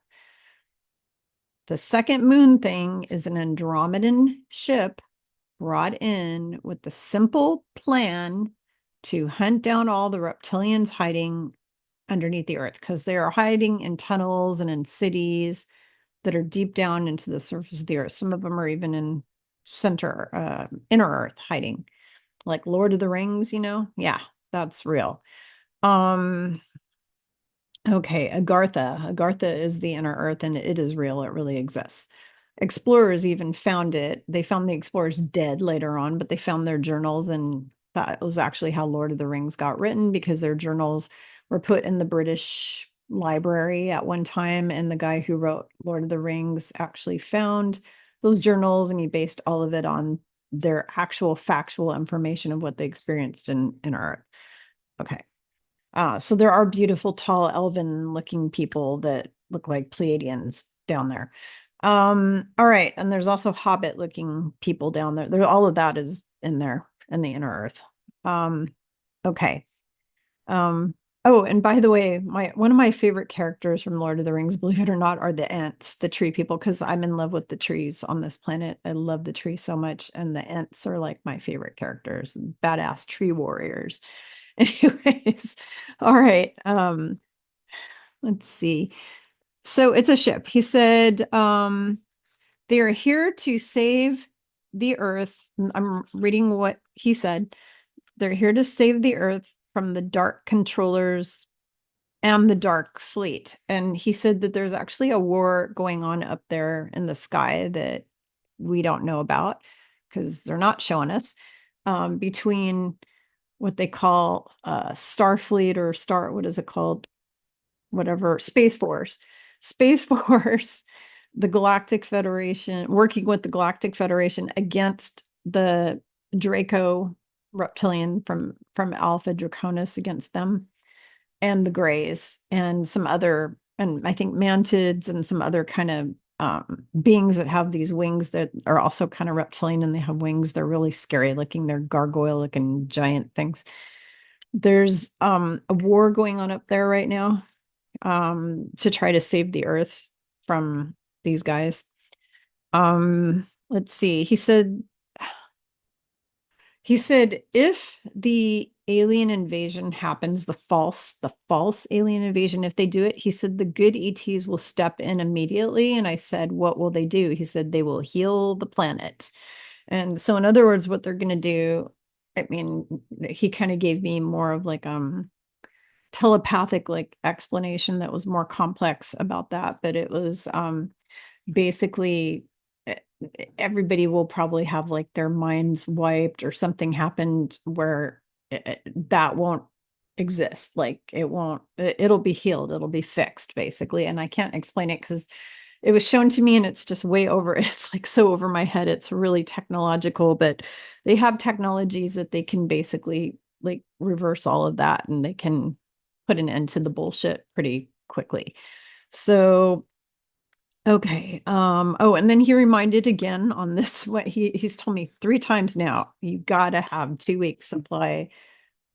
[SPEAKER 1] The second moon thing is an Andromedan ship brought in with the simple plan to hunt down all the reptilians hiding underneath the earth, because they are hiding in tunnels and in cities that are deep down into the surface of the earth. Some of them are even in inner earth hiding, like Lord of the Rings, yeah, that's real. Okay, Agartha is the inner earth, and it is real. It really exists. Explorers even found it. They found the explorers dead later on, but they found their journals, and that was actually how Lord of the Rings got written, because their journals were put in the British library at one time, and the guy who wrote Lord of the Rings actually found those journals, and he based all of it on their actual factual information of what they experienced in Earth. Okay. So there are beautiful, tall, elven-looking people that look like Pleiadians down there. All right, and there's also hobbit-looking people down there. All of that is in there in the inner earth. Okay. Oh, and by the way, one of my favorite characters from Lord of the Rings, believe it or not, are the Ents, the tree people, because I'm in love with the trees on this planet. I love the trees so much, and the Ents are like my favorite characters, badass tree warriors. Anyways, all right. Let's see. So it's a ship. He said, they are here to save the earth. I'm reading what he said. They're here to save the earth from the dark controllers and the dark fleet. And he said that there's actually a war going on up there in the sky that we don't know about because they're not showing us, between what they call Starfleet or what is it called? Whatever, Space Force. Space Force, the Galactic Federation, working with the Galactic Federation against the Draco reptilian from Alpha Draconis, against them, and the Greys, and some other, and I think mantids and some other kind of beings that have these wings that are also kind of reptilian, and they have wings. They're really scary looking. They're gargoyle looking giant things. There's a war going on up there right now, to try to save the earth from these guys. Let's see. He said if the alien invasion happens, the false alien invasion, if they do it, he said the good ETs will step in immediately. And I said, what will they do? He said they will heal the planet. And so in other words, what they're going to do, I mean, he kind of gave me more of like telepathic like explanation that was more complex about that, but it was basically everybody will probably have like their minds wiped or something happened where that won't exist. Like it won't, it'll be healed, it'll be fixed basically. And I can't explain it because it was shown to me and it's just way over, it's like so over my head. It's really technological, but they have technologies that they can basically like reverse all of that and they can put an end to the bullshit pretty quickly. So okay. Oh, and then he reminded again on this what he's told me 3 times now, you gotta have 2 weeks supply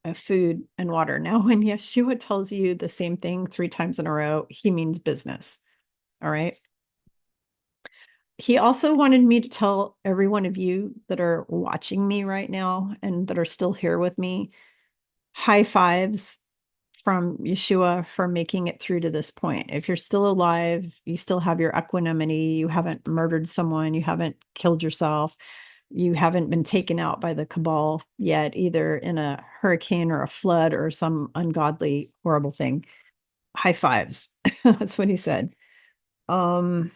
[SPEAKER 1] of food and water. Now, when Yeshua tells you the same thing 3 times in a row, he means business. All right. He also wanted me to tell every one of you that are watching me right now and that are still here with me, high fives from Yeshua for making it through to this point. If you're still alive, you still have your equanimity, you haven't murdered someone, you haven't killed yourself, you haven't been taken out by the cabal yet, either in a hurricane or a flood or some ungodly, horrible thing. High fives. That's what he said. Um,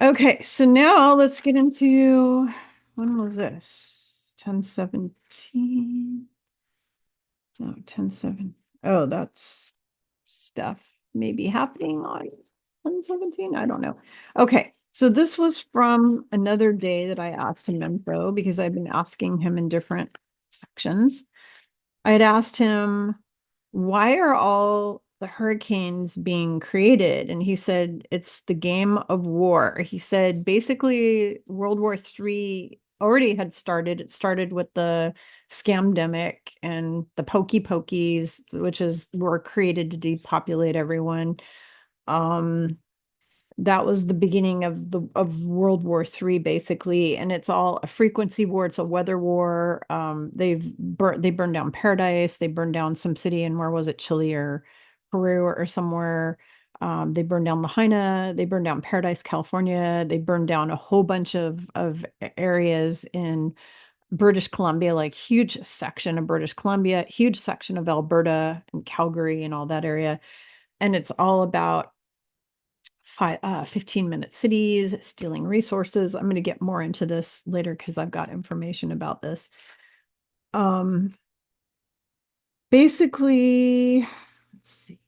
[SPEAKER 1] okay, so now let's get into when was this? 10/17. No, 10/7. Oh, that's stuff maybe happening on 10/17. I don't know. Okay, so this was from another day that I asked him info because I've been asking him in different sections. I had asked him, why are all the hurricanes being created? And he said, it's the game of war. He said, basically, World War III already had started. It started with the scamdemic and the pokey pokies, which were created to depopulate everyone. Um, that was the beginning of World War III, basically, and it's all a frequency war. It's a weather war. They burned down Paradise. They burned down some city in, where was it, Chile or Peru or somewhere. They burned down Lahaina. They burned down Paradise, California. They burned down a whole bunch of areas in British Columbia, like huge section of British Columbia, huge section of Alberta and Calgary and all that area. And it's all about 15-minute cities, stealing resources. I'm going to get more into this later because I've got information about this. Um, basically, let's see.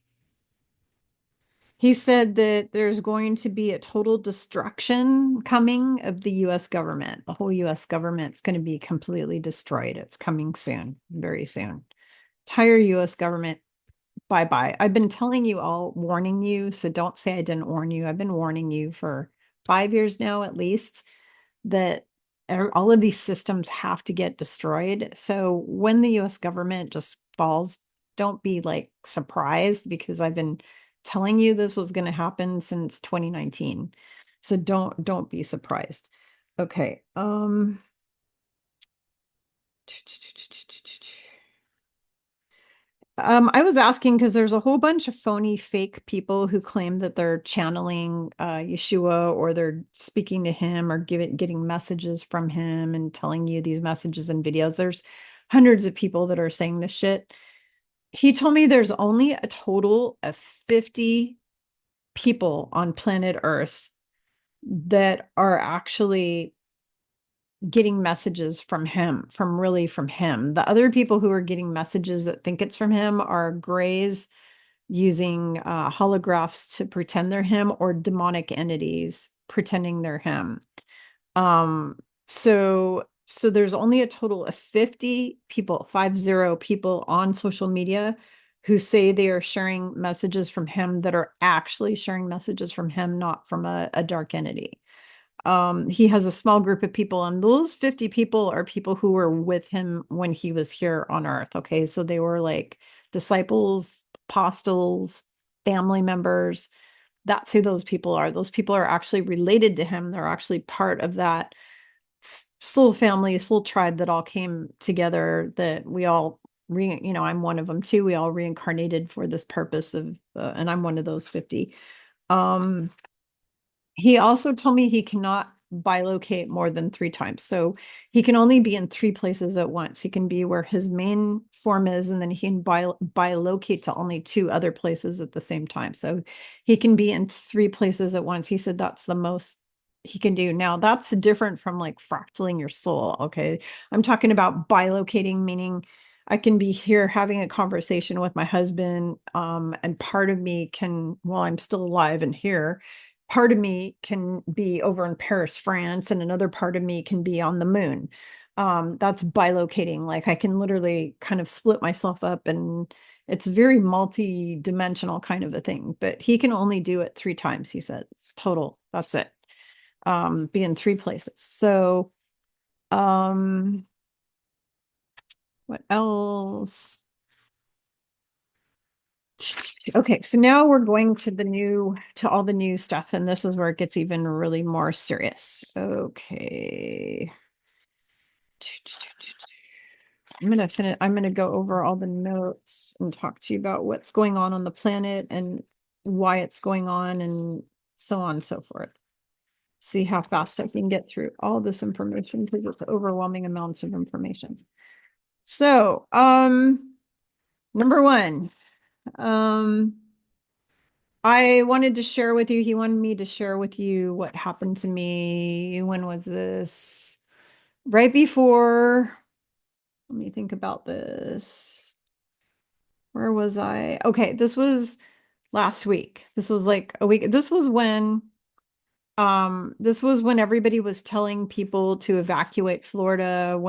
[SPEAKER 1] He said that there's going to be a total destruction coming of the US government. The whole US government's going to be completely destroyed. It's coming soon, very soon. Entire US government, bye-bye. I've been telling you all, warning you, so don't say I didn't warn you. I've been warning you for 5 years now, at least, that all of these systems have to get destroyed. So when the US government just falls, don't be like surprised, because I've been telling you this was going to happen since 2019. So don't be surprised. Okay. I was asking because there's a whole bunch of phony fake people who claim that they're channeling Yeshua, or they're speaking to him, or getting messages from him and telling you these messages and videos. There's hundreds of people that are saying this shit. He told me there's only a total of 50 people on planet Earth that are actually getting messages from him, from him. The other people who are getting messages that think it's from him are grays using holographs to pretend they're him, or demonic entities pretending they're him. So there's only a total of 50 people, 50 people on social media who say they are sharing messages from him, that are actually sharing messages from him, not from a dark entity. He has a small group of people, and those 50 people are people who were with him when he was here on earth. Okay, so they were like disciples, apostles, family members. That's who those people are. Those people are actually related to him. They're actually part of that soul family, soul tribe that all came together, that we all I'm one of them too. We all reincarnated for this purpose of, and I'm one of those 50. He also told me he cannot bilocate more than 3 times. So he can only be in 3 places at once. He can be where his main form is, and then he can bilocate to only 2 other places at the same time. So he can be in 3 places at once. He said that's the most he can do. Now that's different from like fractaling your soul. Okay. I'm talking about bilocating, meaning I can be here having a conversation with my husband, and part of me can, while I'm still alive and here, part of me can be over in Paris, France, and another part of me can be on the moon. That's bilocating. Like I can literally kind of split myself up, and it's very multi-dimensional kind of a thing, but he can only do it 3 times, he said, total. That's it. Be in 3 places. So, what else? Okay, so now we're going to all the new stuff, and this is where it gets even really more serious. Okay. I'm gonna go over all the notes and talk to you about what's going on the planet and why it's going on and so on and so forth. See how fast I can get through all this information because it's overwhelming amounts of information. So, number one, I wanted to share with you, he wanted me to share with you what happened to me. When was this? Right before, let me think about this. Where was I? Okay, this was last week. This was like a week. This was when everybody was telling people to evacuate Florida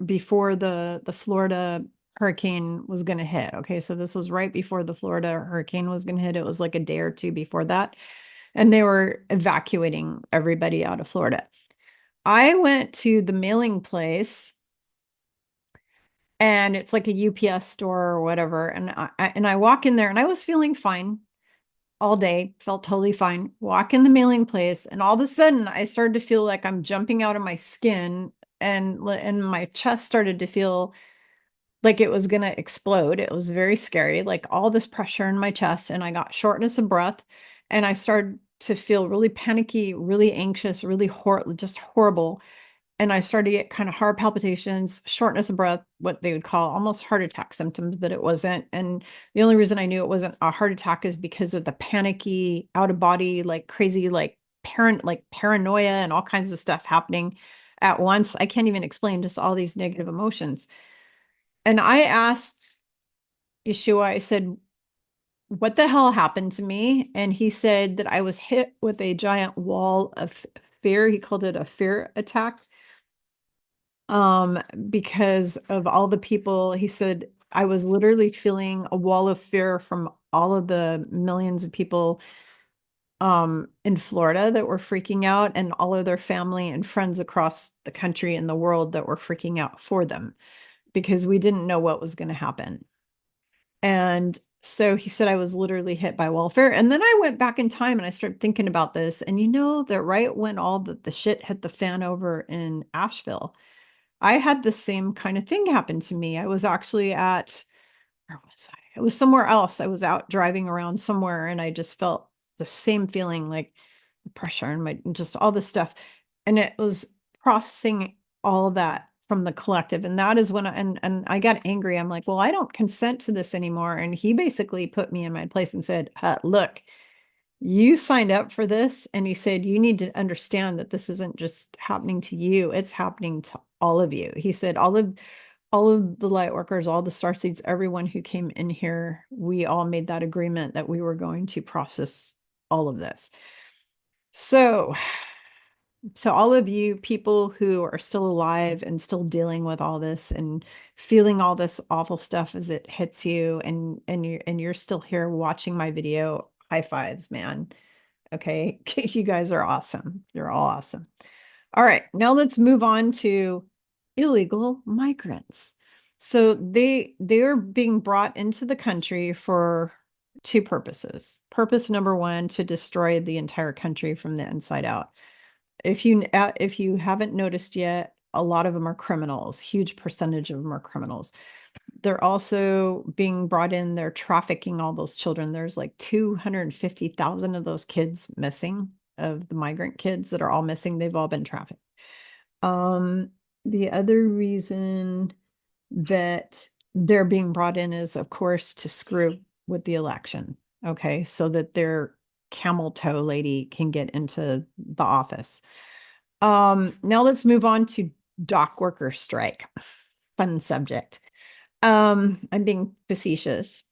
[SPEAKER 1] before the Florida hurricane was going to hit. Okay, so this was right before the Florida hurricane was going to hit. It was like a day or two before that. And they were evacuating everybody out of Florida. I went to the mailing place, and it's like a UPS store or whatever. And I walk in there, and I was feeling fine all day, felt totally fine. Walk in the mailing place, and all of a sudden I started to feel like I'm jumping out of my skin, and my chest started to feel like it was going to explode. It was very scary, like all this pressure in my chest, and I got shortness of breath, and I started to feel really panicky, really anxious, really just horrible. And I started to get kind of heart palpitations, shortness of breath, what they would call almost heart attack symptoms, but it wasn't. And the only reason I knew it wasn't a heart attack is because of the panicky, out of body, like crazy, like paranoia and all kinds of stuff happening at once. I can't even explain just all these negative emotions. And I asked Yeshua, I said, what the hell happened to me? And he said that I was hit with a giant wall of fear. He called it a fear attack. Because of all the people, he said, I was literally feeling a wall of fear from all of the millions of people in Florida that were freaking out, and all of their family and friends across the country and the world that were freaking out for them because we didn't know what was going to happen. And so he said I was literally hit by welfare. And then I went back in time and I started thinking about this. And you know that right when all the shit hit the fan over in Asheville, I had the same kind of thing happen to me. I was actually where was I? It was somewhere else. I was out driving around somewhere, and I just felt the same feeling, like the pressure and just all this stuff. And it was processing all of that from the collective. And that is when and I got angry. I'm like, well, I don't consent to this anymore. And he basically put me in my place and said, look, you signed up for this. And he said, you need to understand that this isn't just happening to you. It's happening to all of you. He said, all of the light workers, all the starseeds, everyone who came in here, we all made that agreement that we were going to process all of this. So to all of you people who are still alive and still dealing with all this and feeling all this awful stuff as it hits you, and you're still here watching my video, high fives, man. Okay, you guys are awesome. You're all awesome. All right, now let's move on to illegal migrants. So they're being brought into the country for 2 purposes. Purpose number one, to destroy the entire country from the inside out. If you haven't noticed yet, a lot of them are criminals. Huge percentage of them are criminals. They're also being brought in. They're trafficking all those children. There's like 250,000 of those kids missing of the migrant kids that are all missing. They've all been trafficked. Um, the other reason that they're being brought in is, of course, to screw with the election. Okay, so that their camel toe lady can get into the office. Now let's move on to dock worker strike. Fun subject. I'm being facetious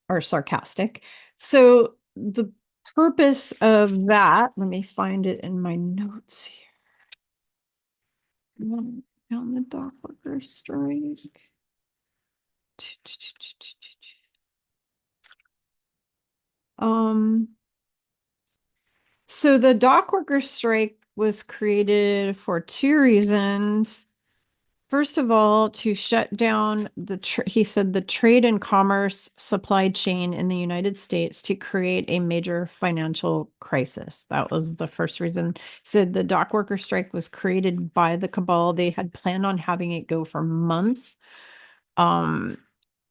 [SPEAKER 1] or sarcastic. So the purpose of that, let me find it in my notes here. Down the dock worker strike. Um, so the dock worker strike was created for two reasons. First of all, to shut down he said the trade and commerce supply chain in the United States to create a major financial crisis. That was the first reason. Said the dock worker strike was created by the cabal. They had planned on having it go for months.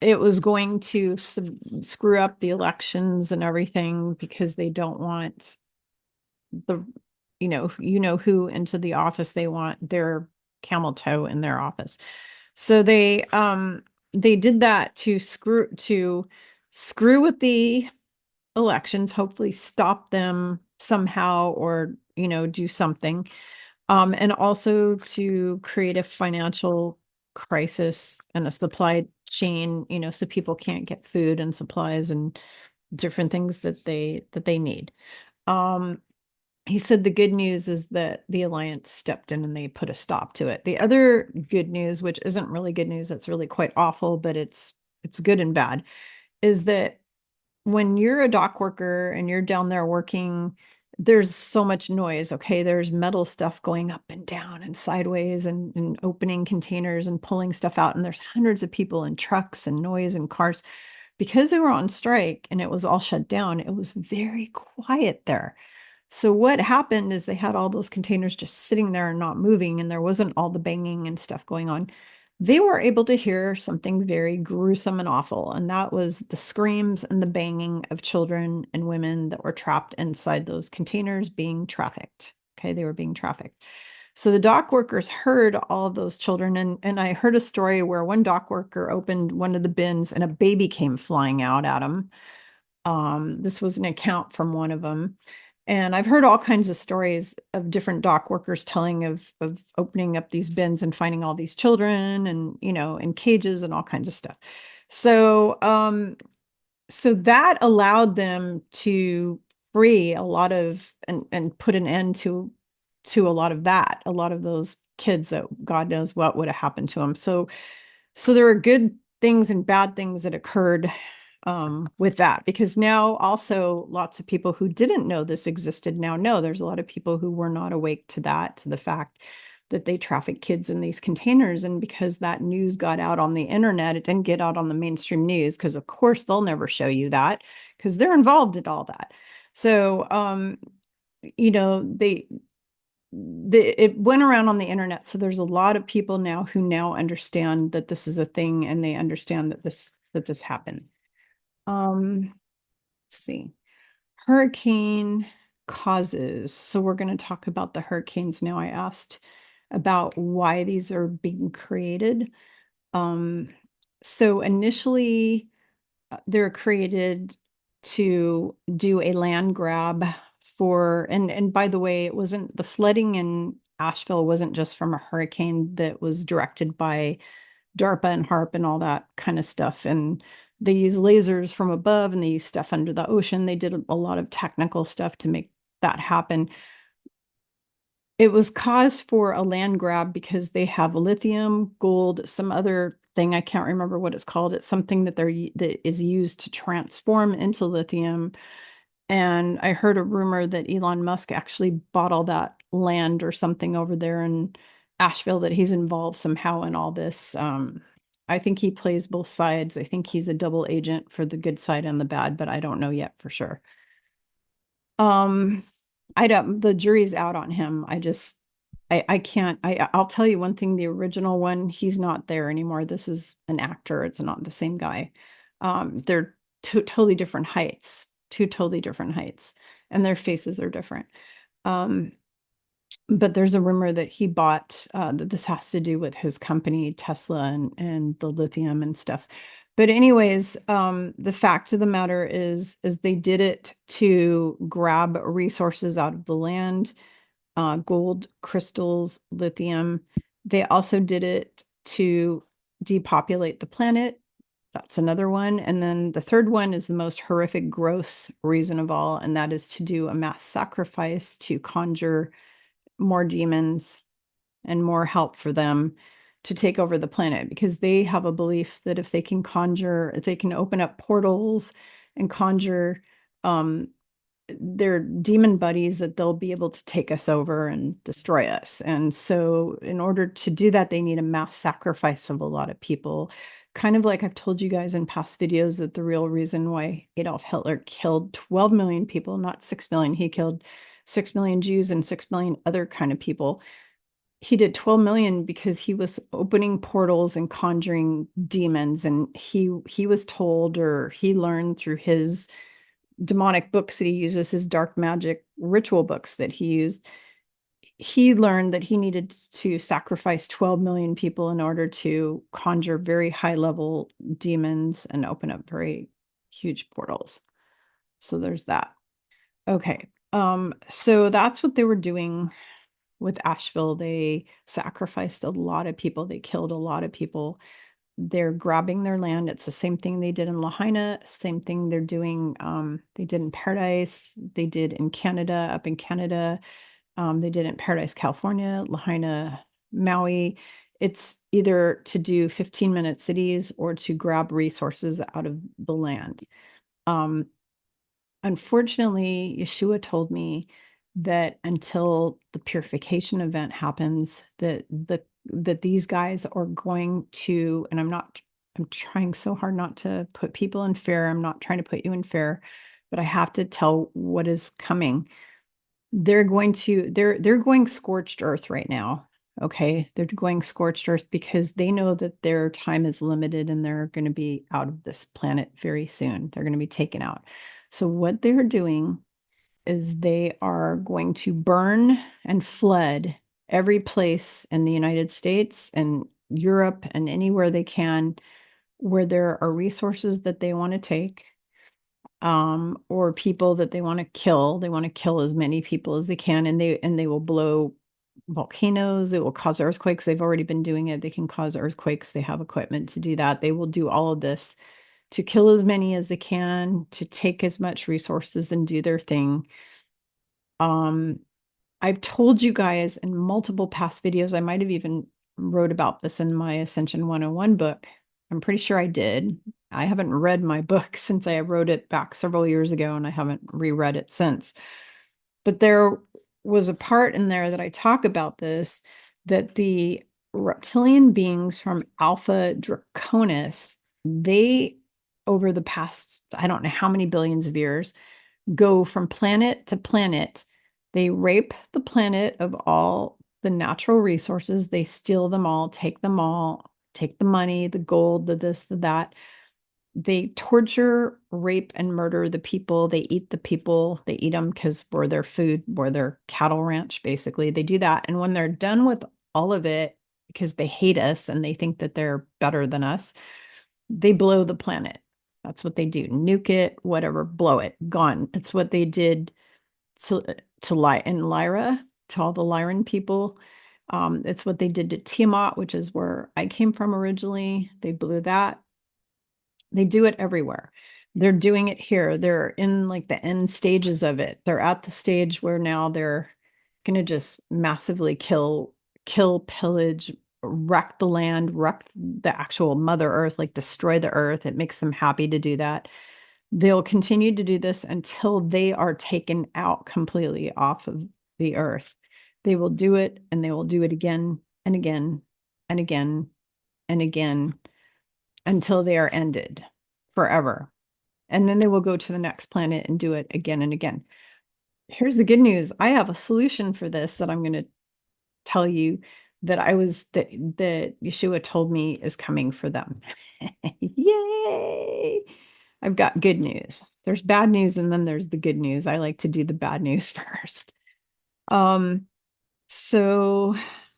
[SPEAKER 1] It was going to screw up the elections and everything because they don't want the who into the office. They want their camel toe in their office. So they did that to screw with the elections, hopefully stop them somehow, or do something, and also to create a financial crisis and a supply chain, so people can't get food and supplies and different things that they need. He said the good news is that the alliance stepped in and they put a stop to it. The other good news, which isn't really good news, it's really quite awful, but it's good and bad, is that when you're a dock worker and you're down there working, there's so much noise. Okay, there's metal stuff going up and down and sideways, and opening containers and pulling stuff out, and there's hundreds of people and trucks and noise and cars. Because they were on strike and it was all shut down, it was very quiet there. So what happened is they had all those containers just sitting there and not moving, and there wasn't all the banging and stuff going on. They were able to hear something very gruesome and awful, and that was the screams and the banging of children and women that were trapped inside those containers being trafficked. Okay, they were being trafficked. So the dock workers heard all of those children, and I heard a story where one dock worker opened one of the bins and a baby came flying out at him. This was an account from one of them. And I've heard all kinds of stories of different dock workers telling of opening up these bins and finding all these children and, in cages and all kinds of stuff. So, so that allowed them to free a lot of, and put an end to a lot of that, a lot of those kids that God knows what would have happened to them. So there are good things and bad things that occurred with that, because now also lots of people who didn't know this existed now know. There's a lot of people who were not awake to that, to the fact that they traffic kids in these containers. And because that news got out on the internet, it didn't get out on the mainstream news, because of course they'll never show you that because they're involved in all that. So it went around on the internet. So there's a lot of people now who now understand that this is a thing, and they understand that this happened. Let's see. Hurricane causes. So we're going to talk about the hurricanes now. I asked about why these are being created. So initially, they're created to do a land grab for, and by the way, it wasn't, the flooding in Asheville wasn't just from a hurricane that was directed by DARPA and HARP and all that kind of stuff. And they use lasers from above, and they use stuff under the ocean. They did a lot of technical stuff to make that happen. It was caused for a land grab because they have lithium, gold, some other thing. I can't remember what it's called. It's something that is used to transform into lithium. And I heard a rumor that Elon Musk actually bought all that land or something over there in Asheville, that he's involved somehow in all this. I think he plays both sides. I think he's a double agent for the good side and the bad, but I don't know yet for sure. The jury's out on him. I can't, I'll tell you one thing, the original one, he's not there anymore. This is an actor. It's not the same guy. They're two totally different heights, and their faces are different. But there's a rumor that he bought that this has to do with his company Tesla and the lithium and stuff. But anyways, the fact of the matter is they did it to grab resources out of the land, gold, crystals, lithium. They also did it to depopulate the planet. That's another one. And then the third one is the most horrific, gross reason of all, and that is to do a mass sacrifice to conjure more demons and more help for them to take over the planet, because they have a belief that if they can conjure, if they can open up portals and conjure their demon buddies, that they'll be able to take us over and destroy us. And so in order to do that, they need a mass sacrifice of a lot of people. Kind of like I've told you guys in past videos that the real reason why Adolf Hitler killed 12 million people, not 6 million, he killed 6 million Jews and 6 million other kind of people. He did 12 million because he was opening portals and conjuring demons. And he was told, or he learned through his demonic books that he uses, his dark magic ritual books that he used, he learned that he needed to sacrifice 12 million people in order to conjure very high level demons and open up very huge portals. So there's that. Okay. So that's what they were doing with Asheville. They sacrificed a lot of people. They killed a lot of people. They're grabbing their land. It's the same thing they did in Lahaina, same thing they're doing. They did in Paradise, they did in Canada, up in Canada. They did in Paradise, California, Lahaina, Maui. It's either to do 15-minute cities or to grab resources out of the land. Unfortunately, Yeshua told me that until the purification event happens, that these guys are going to, and I'm trying so hard not to put people in fear. I'm not trying to put you in fear, but I have to tell what is coming. They're going scorched earth right now. Okay. They're going scorched earth because they know that their time is limited and they're going to be out of this planet very soon. They're going to be taken out. So what they're doing is they are going to burn and flood every place in the United States and Europe and anywhere they can where there are resources that they want to take, or people that they want to kill. They want to kill as many people as they can, and they will blow volcanoes. They will cause earthquakes. They've already been doing it. They can cause earthquakes. They have equipment to do that. They will do all of this to kill as many as they can, to take as much resources and do their thing. I've told you guys in multiple past videos, I might have even wrote about this in my Ascension 101 book. I'm pretty sure I did. I haven't read my book since I wrote it back several years ago, and I haven't reread it since. But there was a part in there that I talk about this, that the reptilian beings from Alpha Draconis, they, over the past, I don't know how many billions of years, go from planet to planet. They rape the planet of all the natural resources. They steal them all, take the money, the gold, the this, the that. They torture, rape, and murder the people. They eat the people. They eat them because we're their food, we're their cattle ranch, basically. They do that. And when they're done with all of it, because they hate us and they think that they're better than us, they blow the planet. That's what they do. Nuke it, whatever, blow it, gone. It's what they did in Lyra, to all the Lyran people. It's what they did to Tiamat, which is where I came from originally. They blew that. They do it everywhere. They're doing it here. They're in like the end stages of it. They're at the stage where now they're going to just massively kill, pillage, wreck the land, wreck the actual Mother Earth, like destroy the earth. It makes them happy to do that. They'll continue to do this until they are taken out completely off of the earth. They will do it, and they will do it again and again and again and again until they are ended forever. And then they will go to the next planet and do it again and again. Here's the good news. I have a solution for this that I'm going to tell you, that that Yeshua told me is coming for them. Yay! I've got good news. There's bad news and then there's the good news. I like to do the bad news first. Um, so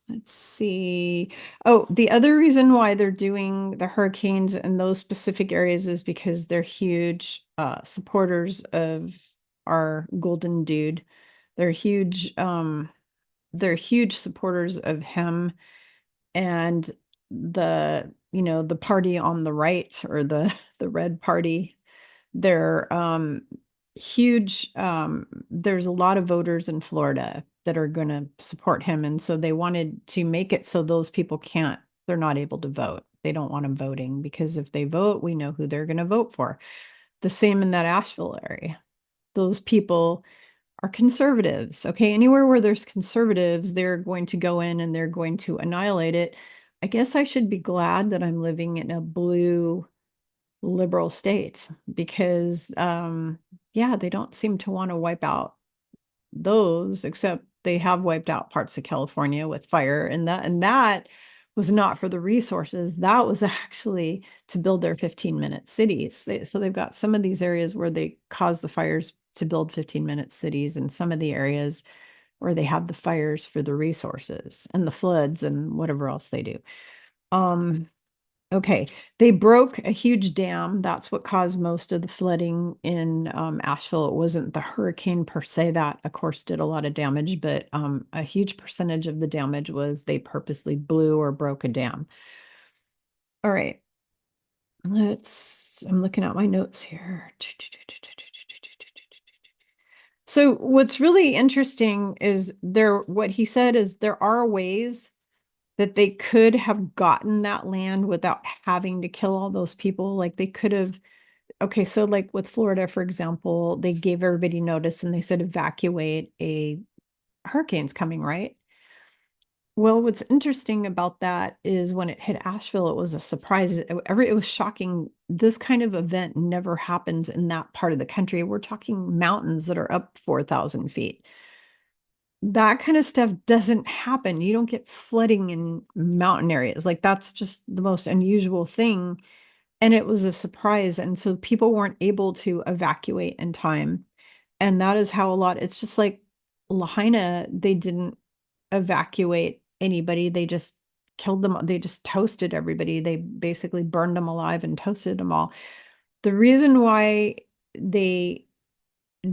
[SPEAKER 1] let's see. Oh, the other reason why they're doing the hurricanes in those specific areas is because they're huge supporters of our golden dude. They're huge supporters of him and the party on the right, or the red party. They're huge. There's a lot of voters in Florida that are going to support him. And so they wanted to make it so those people they're not able to vote. They don't want them voting because if they vote, we know who they're going to vote for. The same in that Asheville area. Those people are conservatives. Okay. Anywhere where there's conservatives, they're going to go in and they're going to annihilate it. I guess I should be glad that I'm living in a blue liberal state because yeah, they don't seem to want to wipe out those, except they have wiped out parts of California with fire, and that was not for the resources. That was actually to build their 15-minute cities. So they've got some of these areas where they cause the fires to build 15-minute cities, and some of the areas where they have the fires for the resources and the floods and whatever else they do. Um, Okay, they broke a huge dam. That's what caused most of the flooding in Asheville. It wasn't the hurricane per se that, of course, did a lot of damage, but a huge percentage of the damage was they purposely blew or broke a dam. All right, I'm looking at my notes here. So what's really interesting is what he said is there are ways that they could have gotten that land without having to kill all those people. Like they could have, okay, so like with Florida, for example, they gave everybody notice and they said evacuate, a hurricane's coming, right? Well, what's interesting about that is when it hit Asheville, it was a surprise. It was shocking. This kind of event never happens in that part of the country. We're talking mountains that are up 4,000 feet. That kind of stuff doesn't happen. You don't get flooding in mountain areas. Like that's just the most unusual thing. And it was a surprise. And so people weren't able to evacuate in time. And that is how it's just like Lahaina, they didn't evacuate anybody. They just killed them. They just toasted everybody. They basically burned them alive and toasted them all. The reason why they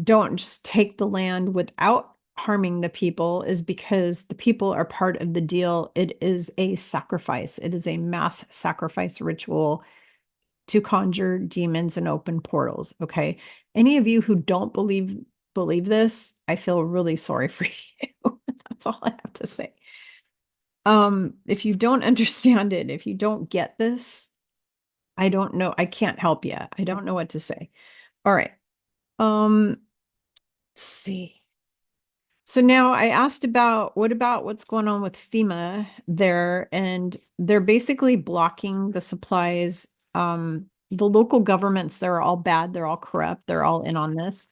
[SPEAKER 1] don't just take the land without harming the people is because the people are part of the deal. It is a sacrifice. It is a mass sacrifice ritual to conjure demons and open portals. Okay. Any of you who don't believe this, I feel really sorry for you. That's all I have to say. If you don't understand it, if you don't get this, I don't know. I can't help you. I don't know what to say. All right. Um, let's see. So now I asked about what's going on with FEMA there, and they're basically blocking the supplies. The local governments, they're all bad, they're all corrupt, they're all in on this.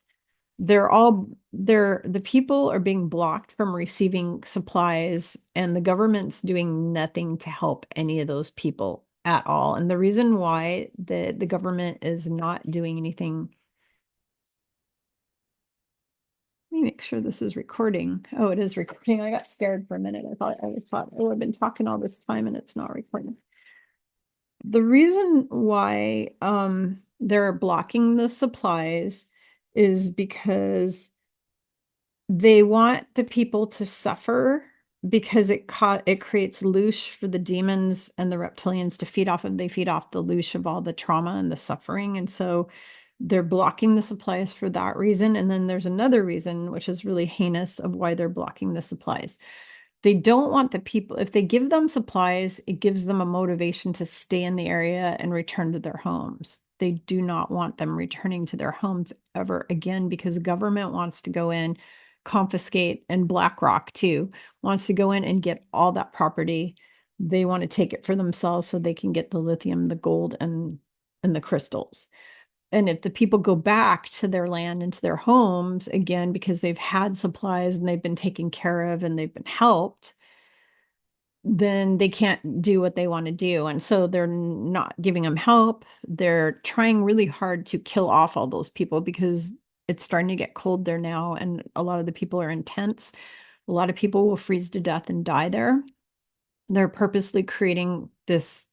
[SPEAKER 1] The people are being blocked from receiving supplies, and the government's doing nothing to help any of those people at all. And the reason why the government is not doing anything. Let me make sure this is recording. Oh, it is recording. I got scared for a minute. I thought I would have been talking all this time and it's not recording. The reason why they're blocking the supplies is because they want the people to suffer, because it creates loosh for the demons and the reptilians to feed off of. They feed off the loosh of all the trauma and the suffering. And so they're blocking the supplies for that reason. And then there's another reason, which is really heinous, of why they're blocking the supplies. They don't want the people, if they give them supplies, it gives them a motivation to stay in the area and return to their homes. They do not want them returning to their homes ever again, because the government wants to go in, confiscate, and BlackRock too wants to go in and get all that property. They want to take it for themselves so they can get the lithium, the gold, and the crystals. And if the people go back to their land and to their homes again, because they've had supplies and they've been taken care of and they've been helped, then they can't do what they want to do. And so they're not giving them help. They're trying really hard to kill off all those people because it's starting to get cold there now. And a lot of the people are in tents. A lot of people will freeze to death and die there. They're purposely creating this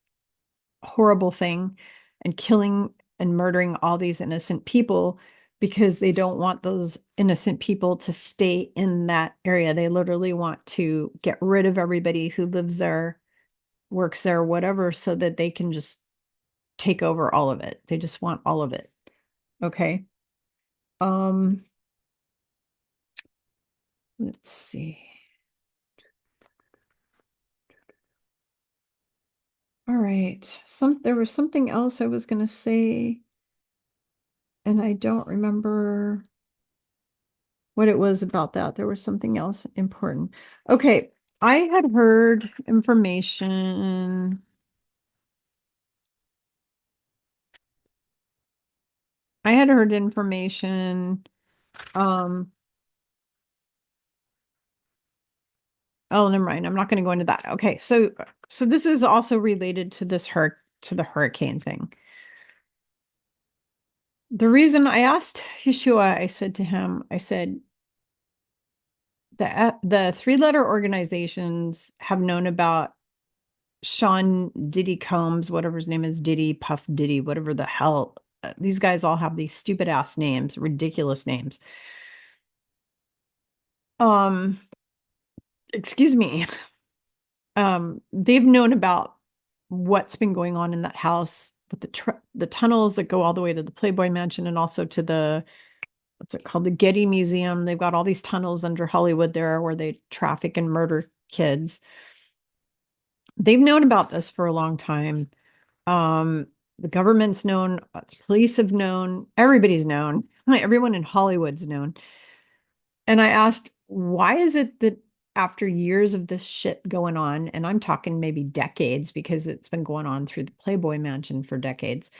[SPEAKER 1] horrible thing and killing and murdering all these innocent people because they don't want those innocent people to stay in that area. They literally want to get rid of everybody who lives there, works there, whatever, so that they can just take over all of it. They just want all of it. Okay. Um, let's see. All right. There was something else I was going to say, and I don't remember what it was about that. There was something else important. Okay. I had heard information. I had heard information. Um, oh, never mind. I'm not going to go into that. Okay. So this is also related to to the hurricane thing. The reason I asked Yeshua, I said to him, I said, the three-letter organizations have known about Sean Diddy Combs, whatever his name is, Diddy, Puff Diddy, whatever the hell. These guys all have these stupid ass names, ridiculous names. Um, excuse me. They've known about what's been going on in that house with the tunnels that go all the way to the Playboy Mansion and also to the what's it called, the Getty Museum. They've got all these tunnels under Hollywood there where they traffic and murder kids. They've known about this for a long time. The government's known, police have known, everybody's known, everyone in Hollywood's known. And I asked, why is it that after years of this shit going on, and I'm talking maybe decades because it's been going on through the Playboy Mansion for decades,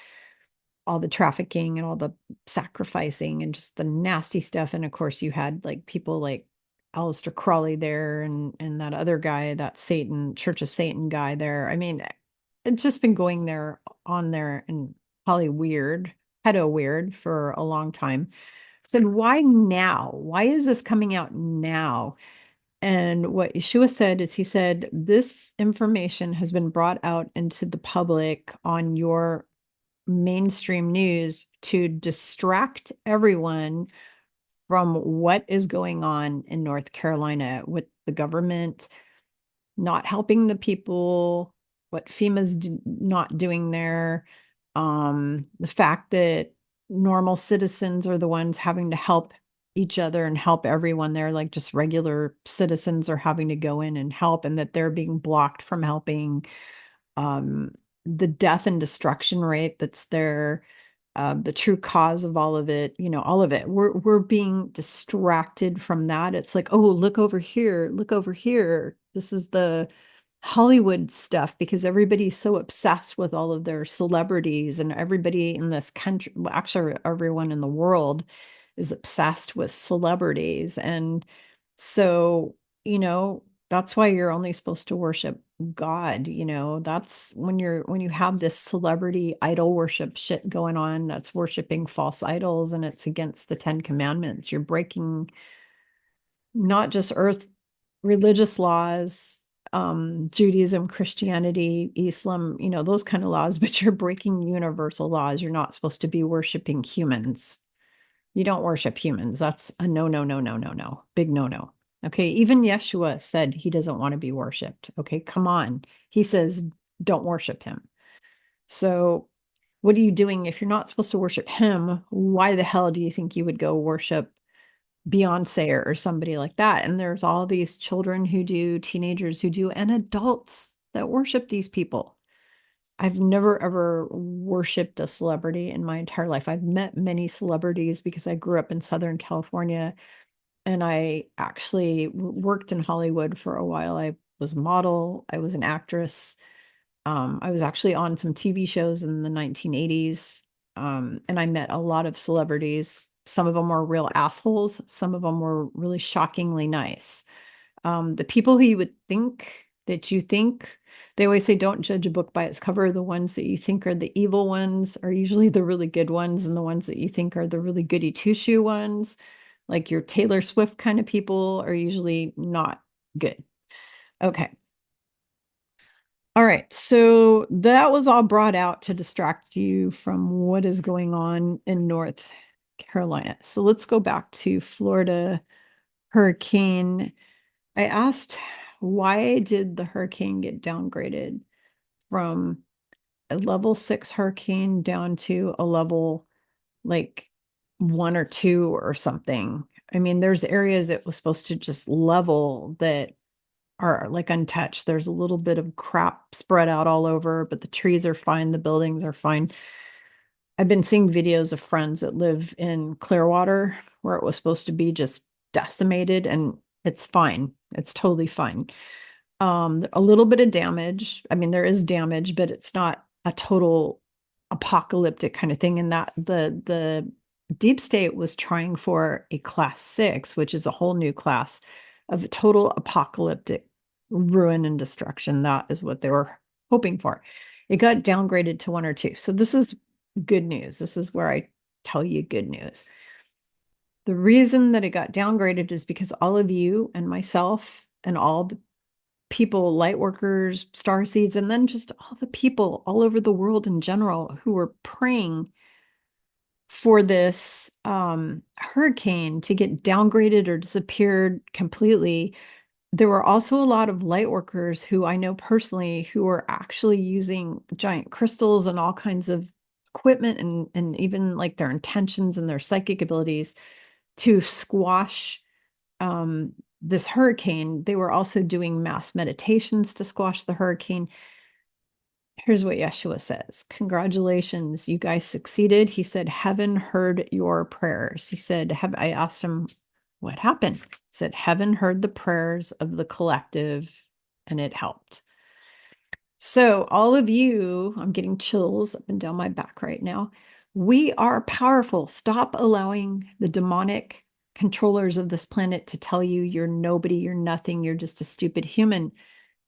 [SPEAKER 1] all the trafficking and all the sacrificing and just the nasty stuff. And of course, you had like people like Aleister Crowley there and that other guy, that Satan, Church of Satan guy there. I mean, it's just been going there on there and probably weird, pedo weird for a long time. Said, why now? Why is this coming out now? And what Yeshua said is he said, this information has been brought out into the public on your mainstream news to distract everyone from what is going on in North Carolina with the government not helping the people, what FEMA's not doing there, the fact that normal citizens are the ones having to help each other and help everyone there, like just regular citizens are having to go in and help, and that they're being blocked from helping. The death and destruction rate that's there, the true cause of all of it, all of it. We're being distracted from that. It's like, oh, look over here, look over here. This is the Hollywood stuff because everybody's so obsessed with all of their celebrities, and everybody in this country, well, actually everyone in the world is obsessed with celebrities. And so, that's why you're only supposed to worship God. That's when you have this celebrity idol worship shit going on, that's worshiping false idols, and it's against the 10 Commandments. You're breaking not just earth religious laws, Judaism, Christianity, Islam, those kind of laws, but you're breaking universal laws. You're not supposed to be worshiping humans. You don't worship humans. That's a no, no, no, no, no, no. Big no, no. Okay. Even Yeshua said he doesn't want to be worshiped. Okay. Come on. He says, don't worship him. So, what are you doing if you're not supposed to worship him? Why the hell do you think you would go worship Beyonce or somebody like that? And there's all these children who do, teenagers who do, and adults that worship these people. I've never ever worshiped a celebrity in my entire life. I've met many celebrities because I grew up in Southern California and I actually worked in Hollywood for a while. I was a model, I was an actress. I was actually on some TV shows in the 1980s. And I met a lot of celebrities. Some of them were real assholes, some of them were really shockingly nice. The people who you would think that you think, they always say, don't judge a book by its cover. The ones that you think are the evil ones are usually the really good ones, and the ones that you think are the really goody two-shoe ones Like your Taylor Swift kind of people are usually not good. Okay. All right. So that was all brought out to distract you from what is going on in North Carolina. So let's go back to Florida hurricane. I asked, why did the hurricane get downgraded from a level 6 hurricane down to a level like 1 or 2 or something? I mean, there's areas it was supposed to just level that are like untouched. There's a little bit of crap spread out all over, but the trees are fine, the buildings are fine. I've been seeing videos of friends that live in Clearwater where it was supposed to be just decimated, and it's fine. It's totally fine. A little bit of damage. I mean, there is damage, but it's not a total apocalyptic kind of thing. And that the deep state was trying for a class 6, which is a whole new class of total apocalyptic ruin and destruction. That is what they were hoping for. It got downgraded to 1 or 2. So this is good news. This is where I tell you good news. The reason that it got downgraded is because all of you and myself and all the people, light workers, star seeds, and then just all the people all over the world in general who were praying for this hurricane to get downgraded or disappeared completely. There were also a lot of light workers who I know personally who are actually using giant crystals and all kinds of equipment and even like their intentions and their psychic abilities to squash this hurricane. They were also doing mass meditations to squash the hurricane. Here's what Yeshua says. Congratulations, you guys succeeded. He said, heaven heard your prayers. He said, I asked him what happened. He said, heaven heard the prayers of the collective and it helped. So all of you, I'm getting chills up and down my back right now. We are powerful. Stop allowing the demonic controllers of this planet to tell you you're nobody, you're nothing, you're just a stupid human.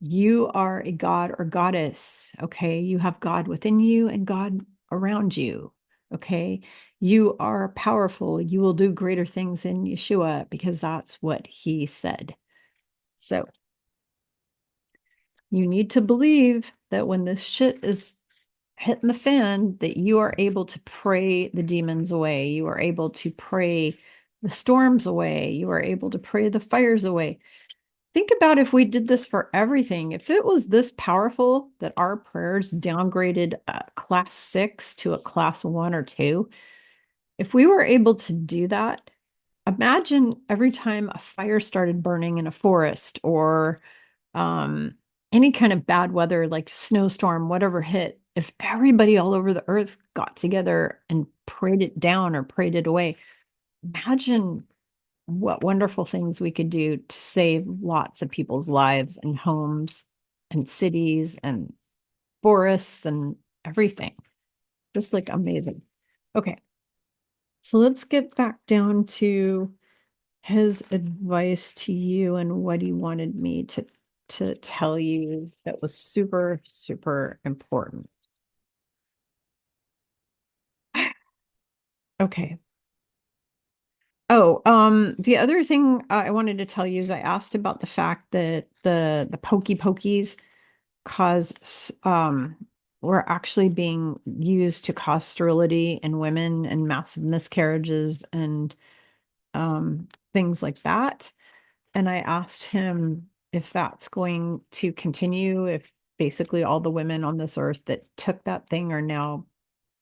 [SPEAKER 1] You are a god or goddess, okay? You have God within you and God around you, okay? You are powerful. You will do greater things in Yeshua because that's what he said. So you need to believe that when this shit is hitting the fan, that you are able to pray the demons away. You are able to pray the storms away. You are able to pray the fires away. Think about if we did this for everything. If it was this powerful that our prayers downgraded a class 6 to a class 1 or 2, if we were able to do that, imagine every time a fire started burning in a forest or any kind of bad weather, like snowstorm, whatever hit, if everybody all over the earth got together and prayed it down or prayed it away, imagine what wonderful things we could do to save lots of people's lives and homes and cities and forests and everything. Just like amazing. Okay. So let's get back down to his advice to you and what he wanted me to tell you that was super, super important. Okay. Oh, the other thing I wanted to tell you is I asked about the fact that the pokey pokies cause were actually being used to cause sterility in women and massive miscarriages and things like that. And I asked him if that's going to continue, if basically all the women on this earth that took that thing are now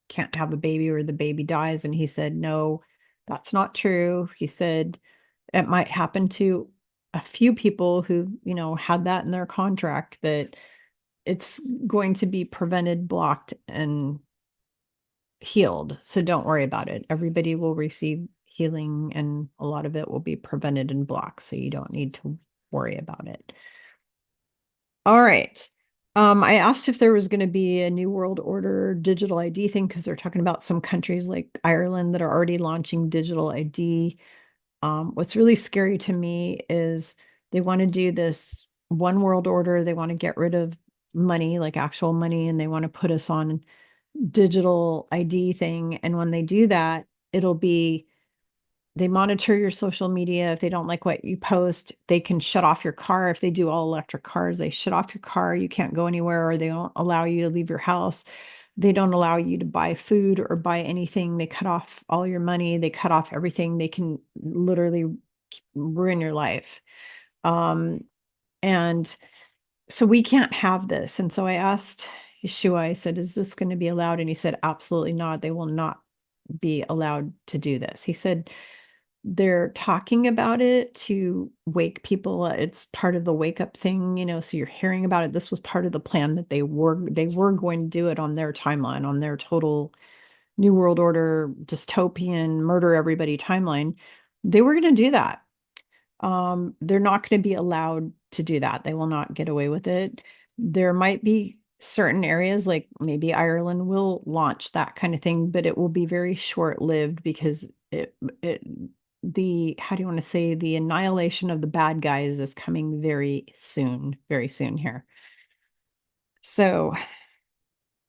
[SPEAKER 1] can't have a baby or the baby dies. And he said, no, that's not true. He said it might happen to a few people who, had that in their contract, but it's going to be prevented, blocked, and healed. So don't worry about it. Everybody will receive healing, and a lot of it will be prevented and blocked. So you don't need to worry about it. All right. I asked if there was going to be a New World Order digital ID thing because they're talking about some countries like Ireland that are already launching digital ID. What's really scary to me is they want to do this one world order. They want to get rid of money, like actual money, and they want to put us on digital ID thing. And when they do that, it'll be They monitor your social media. If they don't like what you post, they can shut off your car. If they do all electric cars, they shut off your car. You can't go anywhere, or they don't allow you to leave your house. They don't allow you to buy food or buy anything. They cut off all your money. They cut off everything. They can literally ruin your life. And so we can't have this. And so I asked Yeshua, I said, is this going to be allowed? And he said, absolutely not. They will not be allowed to do this. He said, they're talking about it to wake people. It's part of the wake up thing, so you're hearing about it. This was part of the plan that they were going to do it on their timeline, on their total New World Order, dystopian, murder everybody timeline. They were going to do that. They're not going to be allowed to do that. They will not get away with it. There might be certain areas, like maybe Ireland will launch that kind of thing, but it will be very short-lived because how do you want to say, the annihilation of the bad guys is coming very soon here. So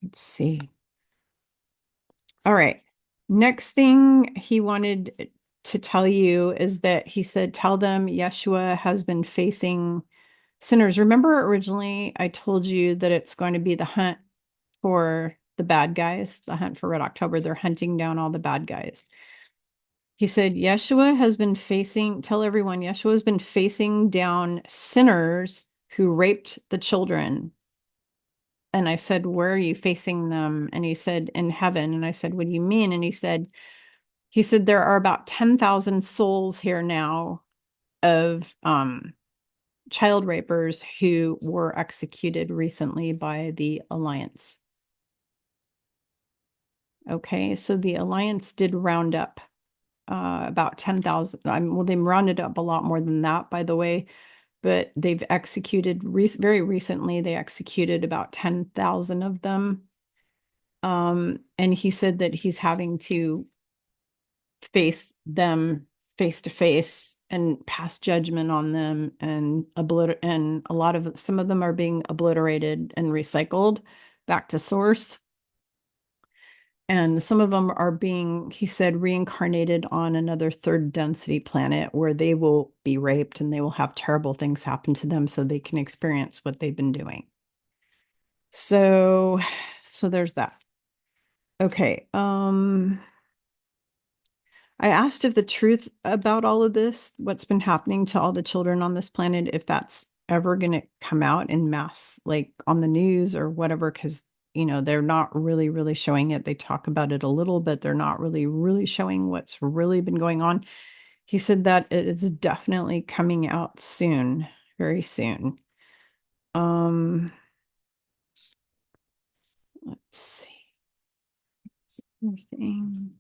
[SPEAKER 1] let's see. All right. Next thing he wanted to tell you is that he said, tell them Yeshua has been facing sinners. Remember, originally I told you that it's going to be the hunt for the bad guys, the hunt for Red October. They're hunting down all the bad guys. He said, tell everyone, Yeshua has been facing down sinners who raped the children. And I said, where are you facing them? And he said, in heaven. And I said, what do you mean? And he said, there are about 10,000 souls here now of child rapers who were executed recently by the Alliance. Okay, so the Alliance did round up about 10,000. Well, they rounded up a lot more than that, by the way, but they've executed very recently. They executed about 10,000 of them. And he said that he's having to face them face to face and pass judgment on them, and some of them are being obliterated and recycled back to source. And some of them are being, he said, reincarnated on another third density planet where they will be raped and they will have terrible things happen to them so they can experience what they've been doing. So there's that. Okay. I asked if the truth about all of this, what's been happening to all the children on this planet, if that's ever going to come out in mass, like on the news or whatever, because, they're not really showing it. They talk about it a little, but they're not really showing what's really been going on. He said that it's definitely coming out soon, very soon. Let's see. Something.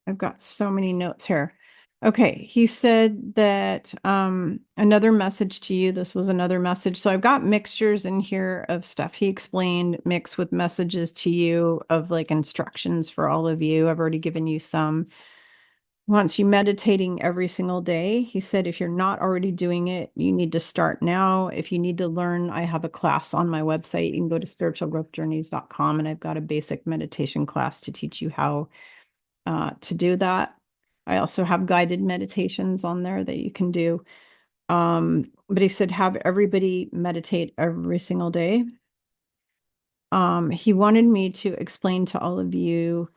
[SPEAKER 1] I've got so many notes here. Okay, he said that another message to you. This was another message. So I've got mixtures in here of stuff he explained, mixed with messages to you of like instructions for all of you. I've already given you some. Wants you meditating every single day. He said, if you're not already doing it, you need to start now. If you need to learn, I have a class on my website. You can go to spiritualgrowthjourneys.com, and I've got a basic meditation class to teach you how to do that. I also have guided meditations on there that you can do. But he said, have everybody meditate every single day. He wanted me to explain to all of you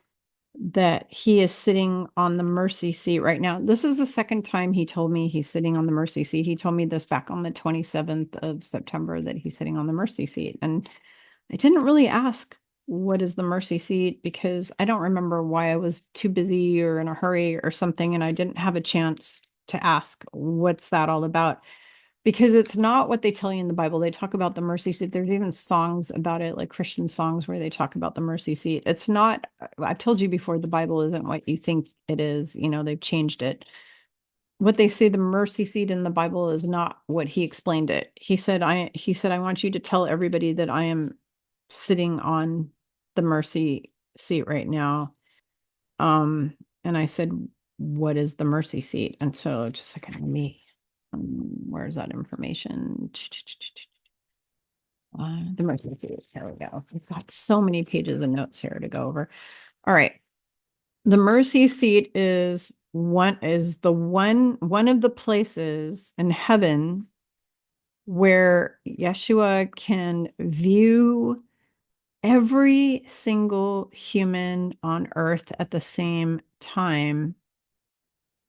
[SPEAKER 1] that he is sitting on the mercy seat right now. This is the second time he told me he's sitting on the mercy seat. He told me this back on the 27th of September that he's sitting on the mercy seat. And I didn't really ask, what is the mercy seat? Because I don't remember why. I was too busy or in a hurry or something, and I didn't have a chance to ask, what's that all about? Because it's not what they tell you in the Bible. They talk about the mercy seat. There's even songs about it, like Christian songs where they talk about the mercy seat. It's not, I've told you before, the Bible isn't what you think it is. They've changed it. What they say the mercy seat in the Bible is not what he explained it. He said, I want you to tell everybody that I am sitting on the mercy seat right now. And I said, what is the mercy seat? And so just like me, where's that information? The mercy seat. Here we go. We've got so many pages of notes here to go over. All right. The mercy seat is one of the places in heaven where Yeshua can view every single human on earth at the same time,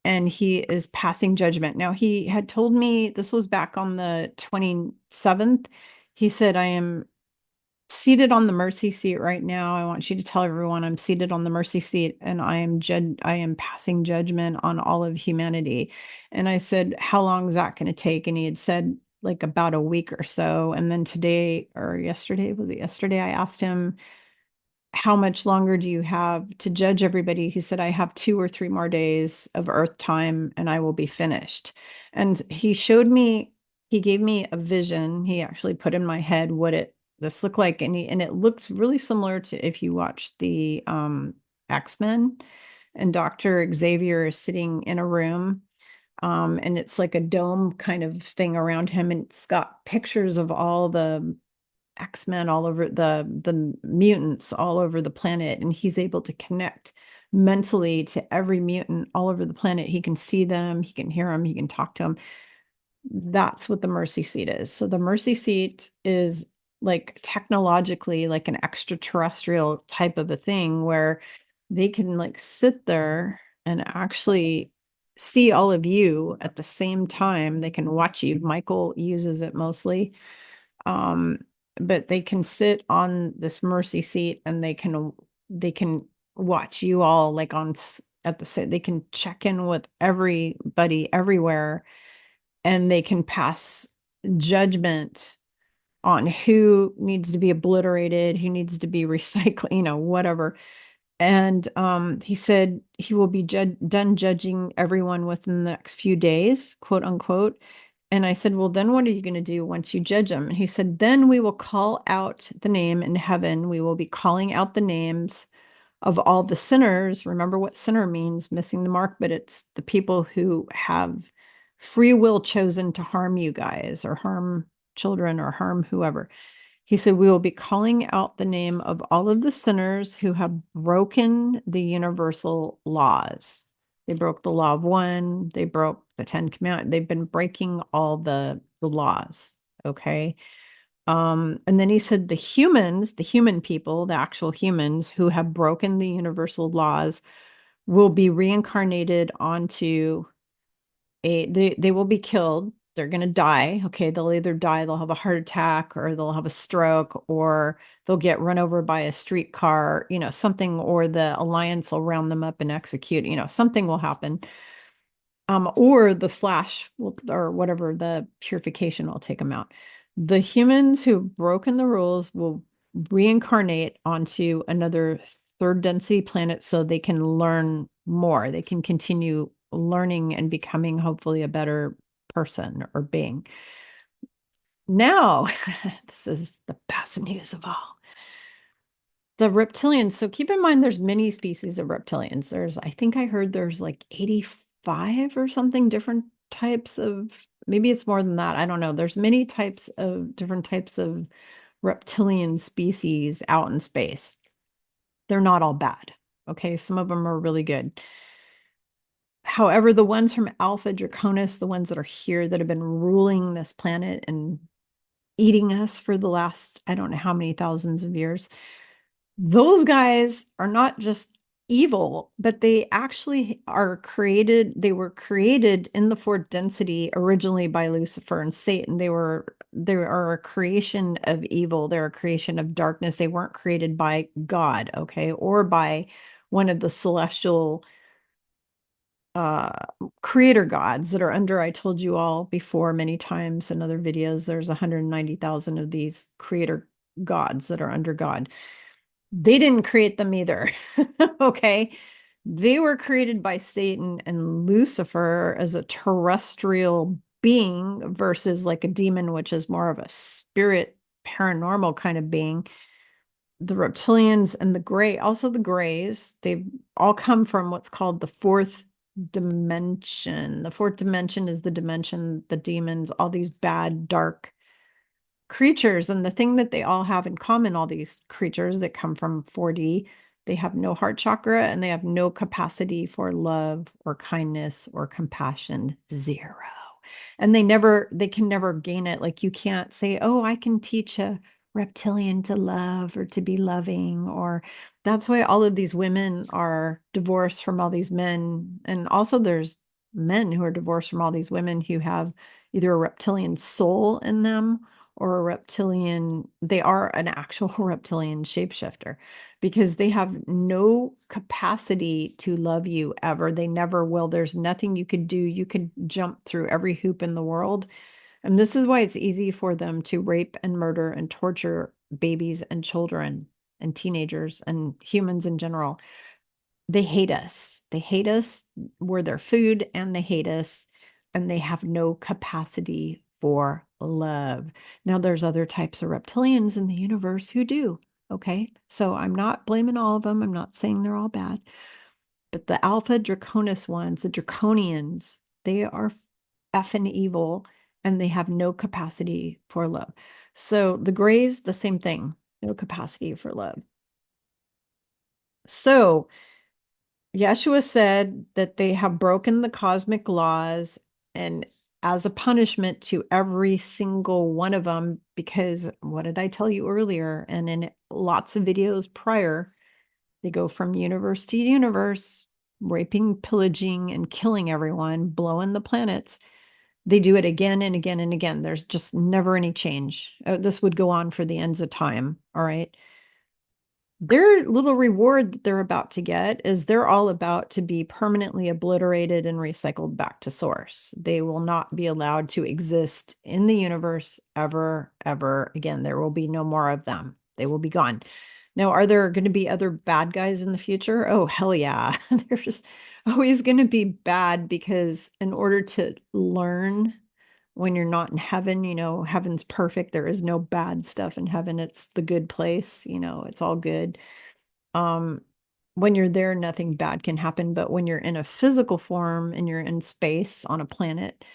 [SPEAKER 1] and he is passing judgment. Now, he had told me, this was back on the 27th. He said, I am seated on the mercy seat right now. I want you to tell everyone I'm seated on the mercy seat, and I am passing judgment on all of humanity. And I said, how long is that going to take? And he had said like about a week or so. And then today, or yesterday, was it yesterday? I asked him, how much longer do you have to judge everybody? He said, I have 2 or 3 more days of earth time and I will be finished. And he showed me, he gave me a vision. He actually put in my head what this looked like. And it looked really similar to if you watched the X-Men, and Dr. Xavier is sitting in a room. And it's like a dome kind of thing around him. And it's got pictures of all the X-Men all over, the mutants all over the planet, and he's able to connect mentally to every mutant all over the planet. He can see them, he can hear them, he can talk to them. That's what the mercy seat is. So the mercy seat is like technologically like an extraterrestrial type of a thing where they can like sit there and actually see all of you at the same time. They can watch you. Michael uses it mostly. Um, but they can sit on this mercy seat and they can watch you all like at the same. They can check in with everybody everywhere, and they can pass judgment on who needs to be obliterated, who needs to be recycled, whatever. And he said he will be done judging everyone within the next few days, quote unquote. And I said, well, then what are you going to do once you judge them? And he said, then we will call out the name in heaven. We will be calling out the names of all the sinners. Remember what sinner means, missing the mark, but it's the people who have free will chosen to harm you guys or harm children or harm whoever. He said, we will be calling out the name of all of the sinners who have broken the universal laws. They broke the law of one, they broke the 10 commandments, they've been breaking all the laws. Okay. And then he said the human people, the actual humans who have broken the universal laws will be reincarnated onto they will be killed. They're going to die. Okay. They'll either die, they'll have a heart attack, or they'll have a stroke, or they'll get run over by a streetcar, something, or the alliance will round them up and execute, something will happen. Or the flash will, or whatever, the purification will take them out. The humans who've broken the rules will reincarnate onto another third density planet so they can learn more. They can continue learning and becoming hopefully a better person or being. Now, this is the best news of all. The reptilians. So keep in mind, there's many species of reptilians. I think I heard there's like 85 or something different types of, maybe it's more than that. I don't know. There's many different types of reptilian species out in space. They're not all bad. Okay. Some of them are really good. However, the ones from Alpha Draconis, the ones that are here that have been ruling this planet and eating us for the last, I don't know how many thousands of years, those guys are not just evil, but they actually are created. They were created in the fourth density originally by Lucifer and Satan. They are a creation of evil. They're a creation of darkness. They weren't created by God, okay, or by one of the celestial creator gods that are under. I told you all before many times in other videos, there's 190,000 of these creator gods that are under God. They didn't create them either. Okay. They were created by Satan and Lucifer as a terrestrial being versus like a demon, which is more of a spirit, paranormal kind of being. The reptilians and also the grays, they all come from what's called the fourth dimension. The fourth dimension is the dimension, the demons, all these bad, dark creatures. And the thing that they all have in common, all these creatures that come from 4D, they have no heart chakra and they have no capacity for love or kindness or compassion, zero. And they can never gain it. Like you can't say, oh, I can teach a reptilian to love or to be loving, or that's why all of these women are divorced from all these men. And also there's men who are divorced from all these women who have either a reptilian soul in them or a reptilian, they are an actual reptilian shapeshifter because they have no capacity to love you ever. They never will. There's nothing you could do. You could jump through every hoop in the world. And this is why it's easy for them to rape and murder and torture babies and children and teenagers and humans in general. They hate us. They hate us. We're their food and they hate us. And they have no capacity for love. Now, there's other types of reptilians in the universe who do. Okay. So I'm not blaming all of them. I'm not saying they're all bad. But the alpha draconis ones, the draconians, they are effing evil and they have no capacity for love. So the grays, the same thing, no capacity for love. So Yeshua said that they have broken the cosmic laws, and as a punishment to every single one of them, because what did I tell you earlier? And in lots of videos prior, they go from universe to universe, raping, pillaging, and killing everyone, blowing the planets. They do it again and again and again. There's just never any change. This would go on for the ends of time. All right. Their little reward that they're about to get is they're all about to be permanently obliterated and recycled back to source. They will not be allowed to exist in the universe ever, ever again. There will be no more of them. They will be gone. Now, are there going to be other bad guys in the future? Oh, hell yeah. There's always going to be bad because in order to learn when you're not in heaven, heaven's perfect. There is no bad stuff in heaven. It's the good place, it's all good. Um, when you're there, nothing bad can happen. But when you're in a physical form and you're in space on a planet,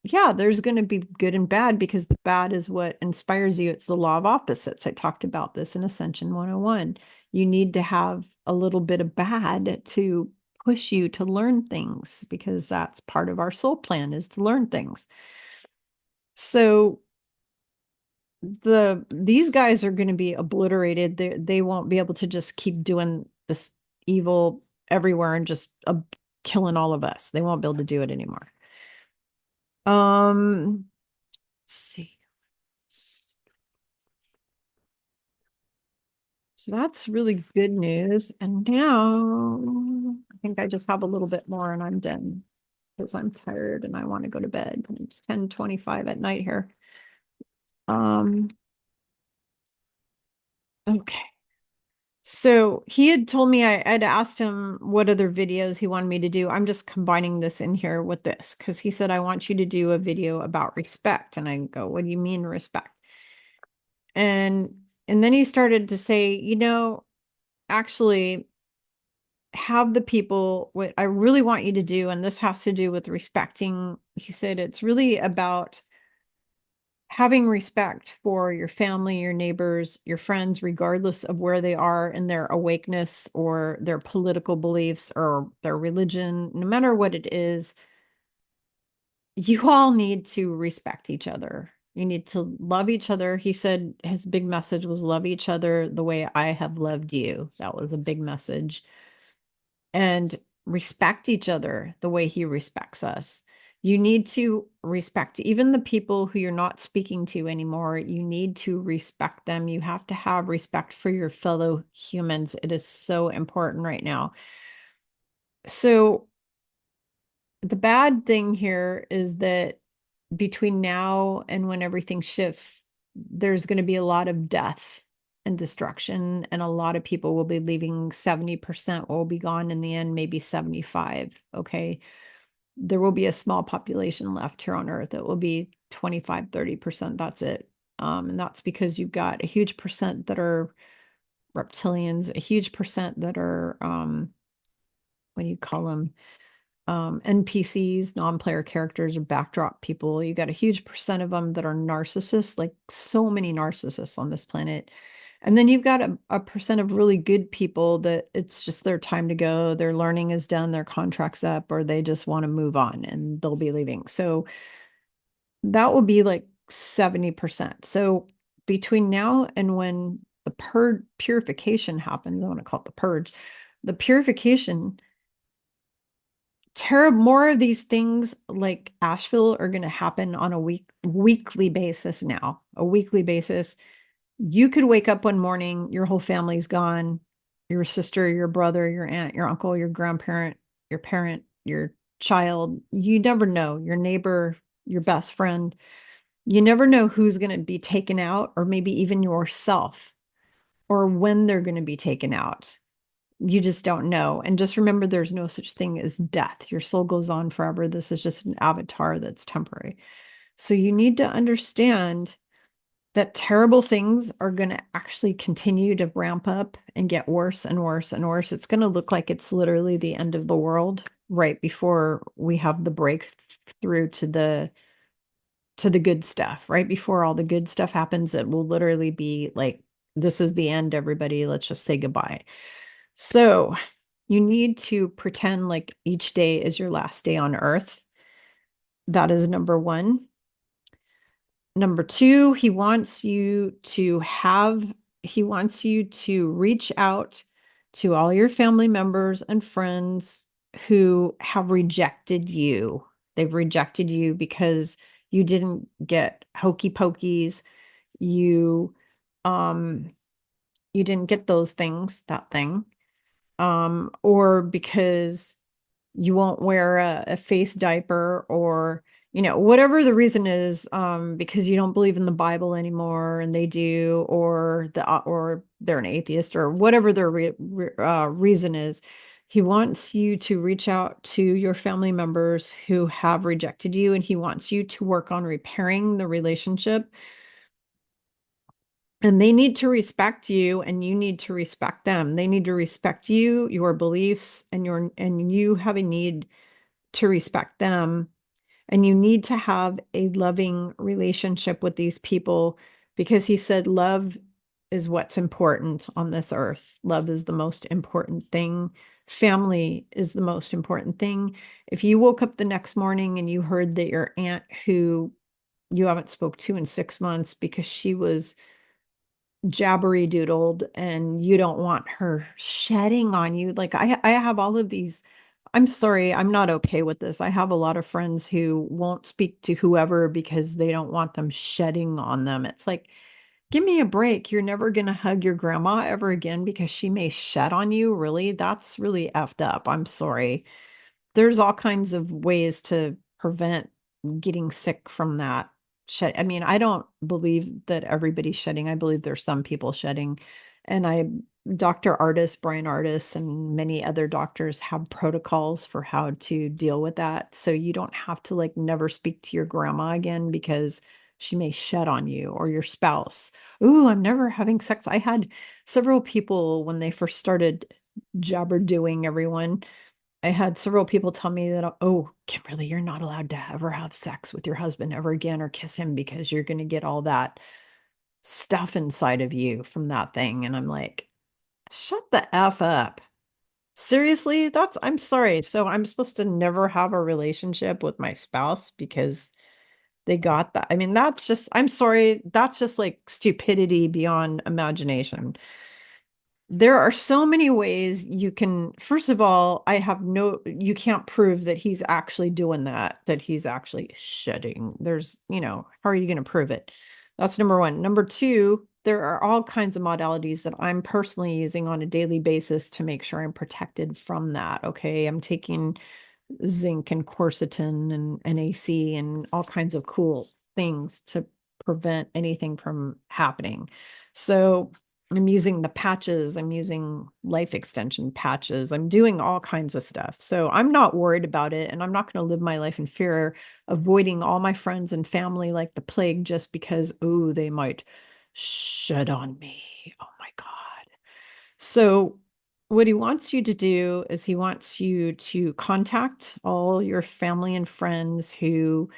[SPEAKER 1] yeah, there's going to be good and bad because the bad is what inspires you. It's the law of opposites. I talked about this in Ascension 101. You need to have a little bit of bad to push you to learn things because that's part of our soul plan is to learn things. So these guys are going to be obliterated. They won't be able to just keep doing this evil everywhere and just killing all of us. They won't be able to do it anymore. Let's see. So that's really good news. And now I think I just have a little bit more and I'm done because I'm tired and I want to go to bed. It's 10:25 at night here. Okay. So he had told me I'd asked him what other videos he wanted me to do. I'm just combining this in here with this because he said, I want you to do a video about respect. And I go, what do you mean respect? And then he started to say, actually have the people, what I really want you to do, and this has to do with respecting, he said, it's really about having respect for your family, your neighbors, your friends, regardless of where they are in their awakeness or their political beliefs or their religion, no matter what it is, you all need to respect each other. You need to love each other. He said his big message was love each other the way I have loved you. That was a big message. And respect each other the way he respects us. You need to respect even the people who you're not speaking to anymore. You need to respect them. You have to have respect for your fellow humans. It is so important right now. So the bad thing here is that between now and when everything shifts, there's going to be a lot of death and destruction, and a lot of people will be leaving. 70% will be gone in the end, maybe 75. Okay. There will be a small population left here on Earth. It will be 25, 30%. That's it. And that's because you've got a huge percent that are reptilians, a huge percent that are, what do you call them? NPCs, non-player characters, or backdrop people. You got a huge percent of them that are narcissists, like so many narcissists on this planet. And then you've got a percent of really good people that it's just their time to go. Their learning is done, their contract's up, or they just want to move on and they'll be leaving. So that will be like 70%. So between now and when the purification happens, I want to call it the purge, the purification, more of these things like Asheville are going to happen on a weekly basis now, a weekly basis. You could wake up one morning, your whole family's gone, your sister, your brother, your aunt, your uncle, your grandparent, your parent, your child. You never know, your neighbor, your best friend. You never know who's going to be taken out, or maybe even yourself, or when they're going to be taken out. You just don't know. And just remember, there's no such thing as death. Your soul goes on forever. This is just an avatar that's temporary. So you need to understand that terrible things are going to actually continue to ramp up and get worse and worse and worse. It's going to look like it's literally the end of the world right before we have the breakthrough to the good stuff. Right before all the good stuff happens, it will literally be like, this is the end, everybody. Let's just say goodbye. So you need to pretend like each day is your last day on earth. That is number one. Number two, he wants you to reach out to all your family members and friends who have rejected you. They've rejected you because you didn't get hokey pokeys. You, you didn't get those things, that thing. Or because you won't wear a face diaper, or whatever the reason is, because you don't believe in the Bible anymore and they do, or they're an atheist, or whatever their reason is. He wants you to reach out to your family members who have rejected you, and he wants you to work on repairing the relationship. And they need to respect you, and you need to respect them. They need to respect you, your beliefs, and you have a need to respect them. And you need to have a loving relationship with these people, because he said love is what's important on this earth. Love is the most important thing. Family is the most important thing. If you woke up the next morning and you heard that your aunt, who you haven't spoke to in 6 months because she was jabbery doodled, and you don't want her shedding on you. Like I have all of these. I'm sorry, I'm not okay with this. I have a lot of friends who won't speak to whoever because they don't want them shedding on them. It's like, give me a break. You're never going to hug your grandma ever again because she may shed on you. Really? That's really effed up. I'm sorry. There's all kinds of ways to prevent getting sick from that. I mean, I don't believe that everybody's shedding. I believe there's some people shedding. And Dr. Brian Artis, and many other doctors have protocols for how to deal with that. So you don't have to like never speak to your grandma again because she may shed on you, or your spouse. Ooh, I'm never having sex. I had several people when they first started jabber doing everyone. I had several people tell me that, oh, Kimberly, you're not allowed to ever have sex with your husband ever again, or kiss him, because you're going to get all that stuff inside of you from that thing. And I'm like, shut the F up. Seriously? I'm sorry. So I'm supposed to never have a relationship with my spouse because they got that? I mean, I'm sorry. That's just like stupidity beyond imagination. There are so many ways you can, first of all, you can't prove that he's actually doing that he's actually shedding. How are you going to prove it? That's number one. Number two, there are all kinds of modalities that I'm personally using on a daily basis to make sure I'm protected from that. Okay. I'm taking zinc and quercetin and NAC and all kinds of cool things to prevent anything from happening. So I'm using the patches, I'm using life extension patches, I'm doing all kinds of stuff. So I'm not worried about it, and I'm not going to live my life in fear, avoiding all my friends and family like the plague just because, oh, they might shed on me. Oh my God. So what he wants you to do is he wants you to contact all your family and friends who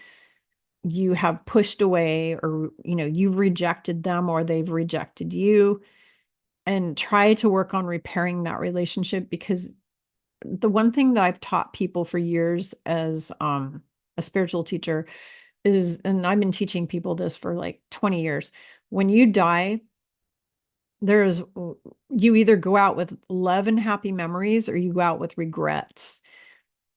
[SPEAKER 1] you have pushed away, or you've rejected them or they've rejected you, and try to work on repairing that relationship. Because the one thing that I've taught people for years as a spiritual teacher is, and I've been teaching people this for like 20 years, when you die, there's you either go out with love and happy memories or you go out with regrets.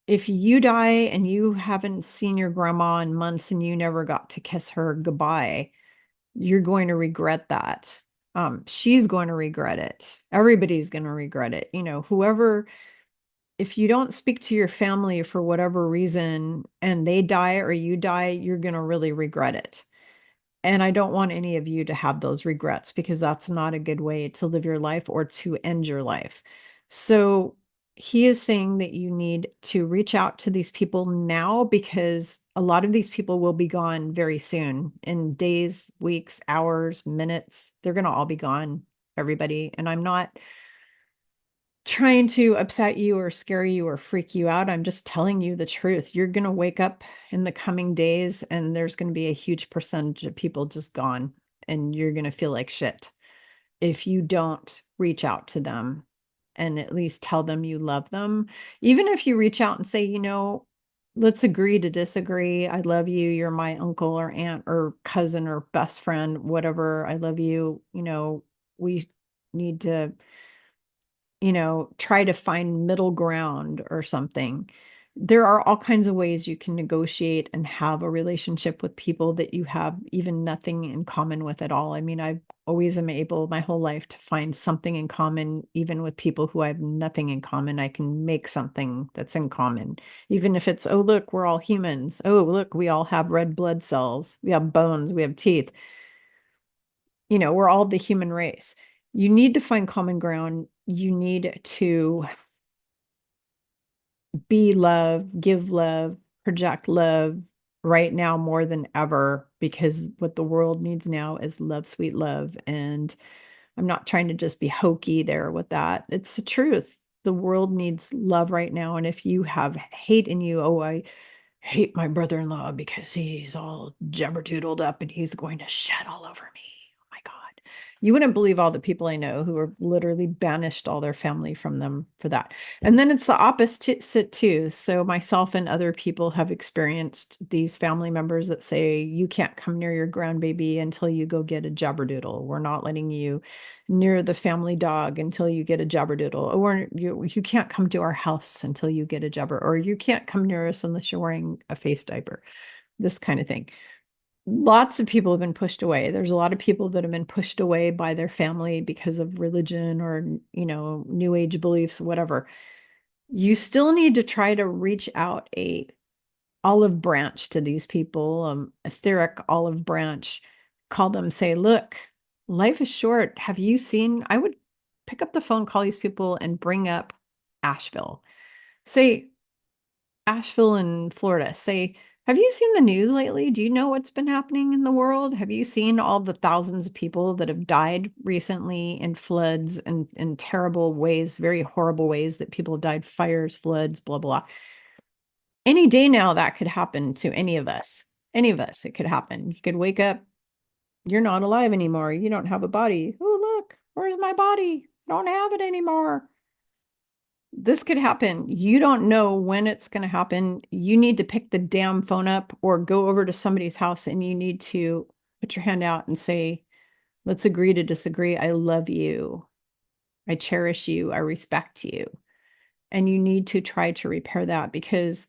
[SPEAKER 1] If you die and you haven't seen your grandma in months and you never got to kiss her goodbye, you're going to regret that. She's going to regret it. Everybody's going to regret it. Whoever, if you don't speak to your family for whatever reason and they die or you die, you're going to really regret it. And I don't want any of you to have those regrets, because that's not a good way to live your life or to end your life. So he is saying that you need to reach out to these people now, because a lot of these people will be gone very soon, in days, weeks, hours, minutes. They're going to all be gone, everybody. And I'm not trying to upset you or scare you or freak you out. I'm just telling you the truth. You're going to wake up in the coming days and there's going to be a huge percentage of people just gone, and you're going to feel like shit if you don't reach out to them and at least tell them you love them. Even if you reach out and say, let's agree to disagree. I love you. You're my uncle or aunt or cousin or best friend, whatever. I love you. We need to try to find middle ground or something. There are all kinds of ways you can negotiate and have a relationship with people that you have even nothing in common with at all. I mean, I always am able my whole life to find something in common, even with people who I have nothing in common. I can make something that's in common, even if it's, oh, look, we're all humans. Oh, look, we all have red blood cells. We have bones. We have teeth. We're all the human race. You need to find common ground. You need to be love, give love, project love right now more than ever, because what the world needs now is love, sweet love. And I'm not trying to just be hokey there with that. It's the truth. The world needs love right now. And if you have hate in you, oh, I hate my brother-in-law because he's all jabberdoodled up and he's going to shed all over me. Oh my God. You wouldn't believe all the people I know who are literally banished all their family from them for that. And then it's the opposite too. So myself and other people have experienced these family members that say, you can't come near your grandbaby until you go get a jabberdoodle. We're not letting you near the family dog until you get a jabberdoodle, or you can't come to our house until you get a jabber, or you can't come near us unless you're wearing a face diaper, this kind of thing. Lots of people have been pushed away. There's a lot of people that have been pushed away by their family because of religion or, new age beliefs, whatever. You still need to try to reach out a olive branch to these people, etheric olive branch. Call them, say, look, life is short. Have you seen? I would pick up the phone, call these people, and bring up Asheville. Say, Asheville in Florida. Say, have you seen the news lately? Do you know what's been happening in the world? Have you seen all the thousands of people that have died recently in floods and in terrible ways, very horrible ways that people have died, fires, floods, blah, blah. Any day now that could happen to any of us. Any of us, it could happen. You could wake up, you're not alive anymore. You don't have a body. Oh, look, where's my body? Don't have it anymore. This could happen. You don't know when it's going to happen. You need to pick the damn phone up or go over to somebody's house and you need to put your hand out and say, let's agree to disagree. I love you. I cherish you. I respect you. And you need to try to repair that, because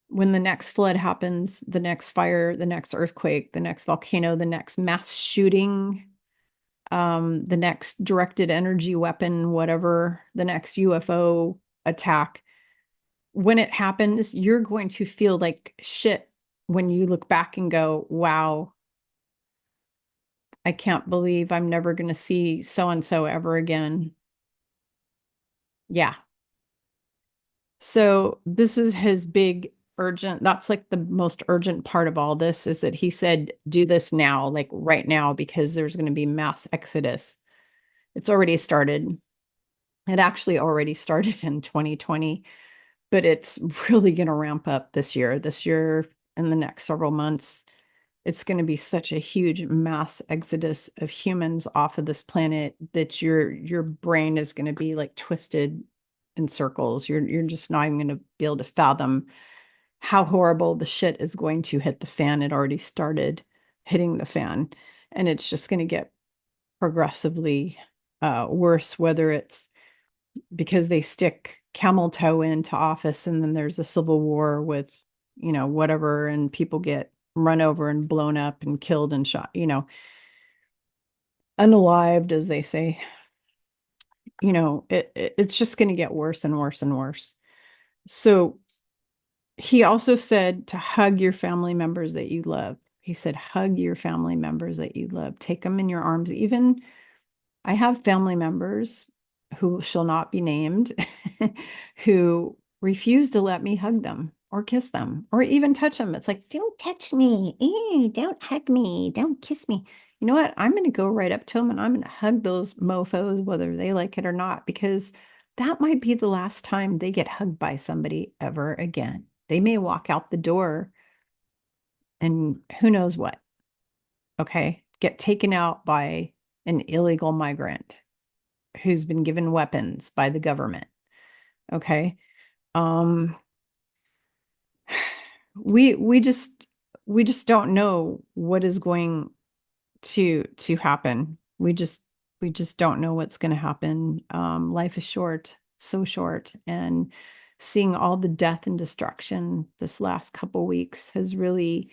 [SPEAKER 1] when the next flood happens, the next fire, the next earthquake, the next volcano, the next mass shooting, the next directed energy weapon, whatever, the next UFO attack, when it happens, you're going to feel like shit when you look back and go, wow, I can't believe I'm never going to see so and so ever again. Yeah. So this is his big urgent. That's like the most urgent part of all this, is that he said, do this now, like right now, because there's going to be mass exodus. It's already started. It actually already started in 2020, but it's really going to ramp up this year. This year, in the next several months, it's going to be such a huge mass exodus of humans off of this planet that your brain is going to be like twisted in circles. You're just not even going to be able to fathom how horrible the shit is going to hit the fan. It already started hitting the fan, and it's just going to get progressively worse, whether it's because they stick camel toe into office and then there's a civil war with, whatever, and people get run over and blown up and killed and shot, unalived, as they say. It's just going to get worse and worse and worse. So he also said to hug your family members that you love. He said, hug your family members that you love. Take them in your arms. Even I have family members who shall not be named who refuse to let me hug them or kiss them or even touch them. It's like, don't touch me. Ew, don't hug me. Don't kiss me. You know what? I'm going to go right up to them and I'm going to hug those mofos, whether they like it or not, because that might be the last time they get hugged by somebody ever again. They may walk out the door and who knows what. Okay. Get taken out by an illegal migrant who's been given weapons by the government. Okay. Um, we just don't know what is going to happen. We just don't know what's going to happen. Life is short, so short, and seeing all the death and destruction this last couple weeks has really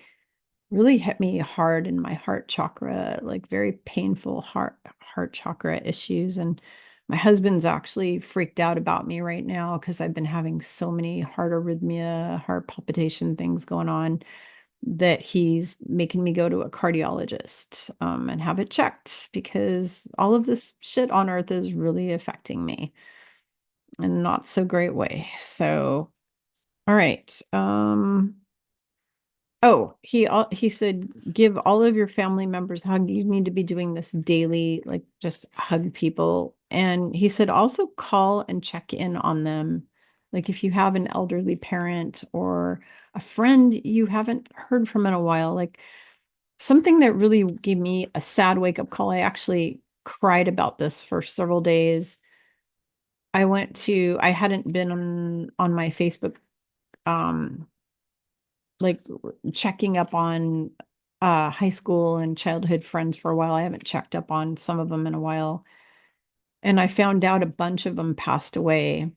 [SPEAKER 1] hit me hard in my heart chakra, like very painful heart chakra issues. And my husband's actually freaked out about me right now because I've been having so many heart arrhythmia, heart palpitation things going on that he's making me go to a cardiologist and have it checked because all of this shit on earth is really affecting me in a not so great way. So, all right. Oh, he said, give all of your family members a hug. You need to be doing this daily, like just hug people. And he said, also call and check in on them. Like if you have an elderly parent or a friend you haven't heard from in a while, like something that really gave me a sad wake-up call. I actually cried about this for several days. I hadn't been on my Facebook um like checking up on high school and childhood friends for a while. I haven't checked up on some of them in a while. And I found out a bunch of them passed away.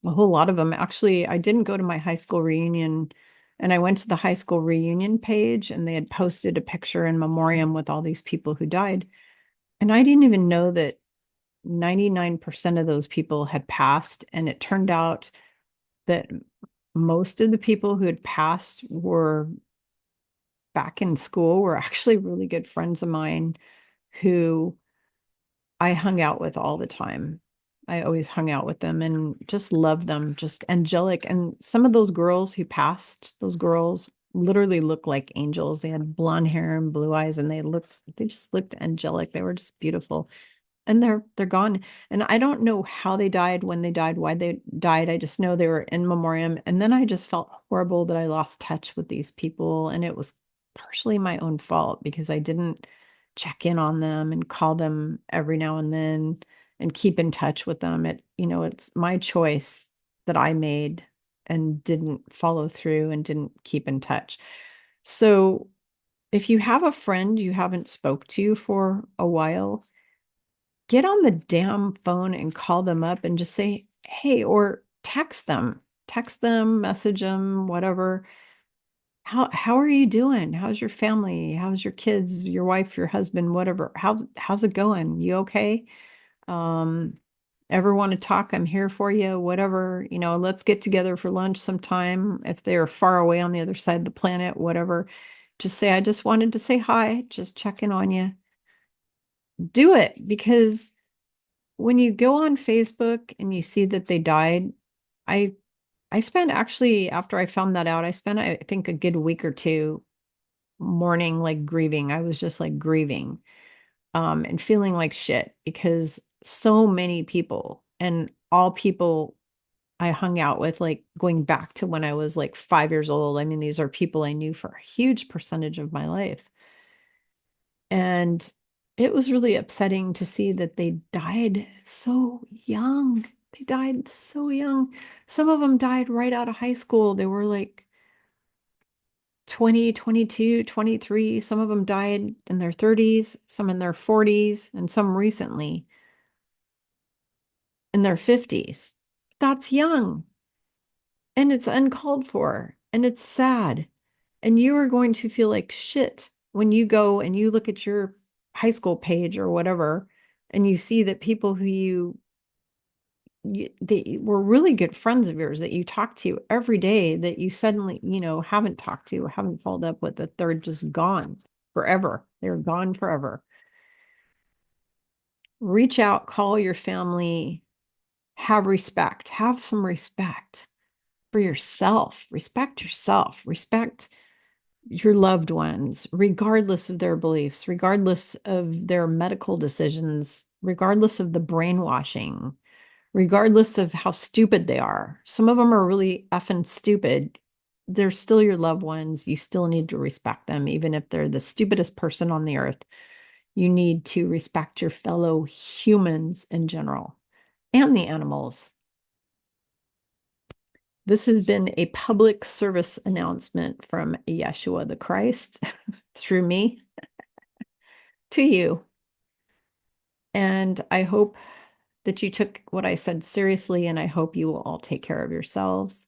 [SPEAKER 1] A whole lot of them. Actually, I didn't go to my high school reunion, and I went to the high school reunion page and they had posted a picture in memoriam with all these people who died. And I didn't even know that 99% of those people had passed. And it turned out that most of the people who had passed were back in school, were actually really good friends of mine who I hung out with all the time. I always hung out with them and just loved them, just angelic. And some of those girls who passed, those girls literally looked like angels. They had blonde hair and blue eyes, and they just looked angelic. They were just beautiful. And they're gone. And I don't know how they died, when they died, why they died. I just know they were in memoriam. And then I just felt horrible that I lost touch with these people. And it was partially my own fault because I didn't check in on them and call them every now and then and keep in touch with them. It's my choice that I made and didn't follow through and didn't keep in touch. So if you have a friend you haven't spoke to for a while, get on the damn phone and call them up and just say, hey, or text them, message them, whatever. How are you doing? How's your family? How's your kids, your wife, your husband, whatever? How's it going? You okay? Um, Ever want to talk? I'm here for you, whatever, let's get together for lunch sometime. If they're far away on the other side of the planet, whatever, just say, I just wanted to say hi, just checking on you. Do it, because when you go on Facebook and you see that they died, I I spent, actually, after I found that out, I spent, I think, a good week or two mourning, like grieving. I was just like grieving and feeling like shit because so many people And all people I hung out with, like going back to when I was like 5 years old. I mean, these are people I knew for a huge percentage of my life. And it was really upsetting to see that they died so young. They died so young. Some of them died right out of high school. They were like 20, 22, 23. Some of them died in their 30s, some in their 40s, and some recently in their 50s. That's young and it's uncalled for and it's sad. And you are going to feel like shit when you go and you look at your high school page or whatever, and you see that people who they were really good friends of yours that you talk to every day, that you suddenly, haven't talked to, haven't followed up with, that they're just gone forever. They're gone forever. Reach out, call your family, have respect, have some respect for yourself, respect yourself, respect your loved ones, regardless of their beliefs, regardless of their medical decisions, regardless of the brainwashing, regardless of how stupid they are. Some of them are really effing stupid. They're still your loved ones. You still need to respect them, even if they're the stupidest person on the earth. You need to respect your fellow humans in general and the animals. This has been a public service announcement from Yeshua the Christ through me to you. And I hope that you took what I said seriously, and I hope you will all take care of yourselves.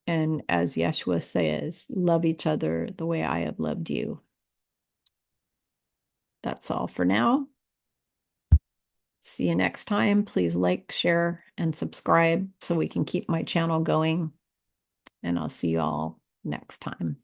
[SPEAKER 1] And as Yeshua says, love each other the way I have loved you. That's all for now. See you next time. Please like, share, and subscribe so we can keep my channel going. And I'll see you all next time.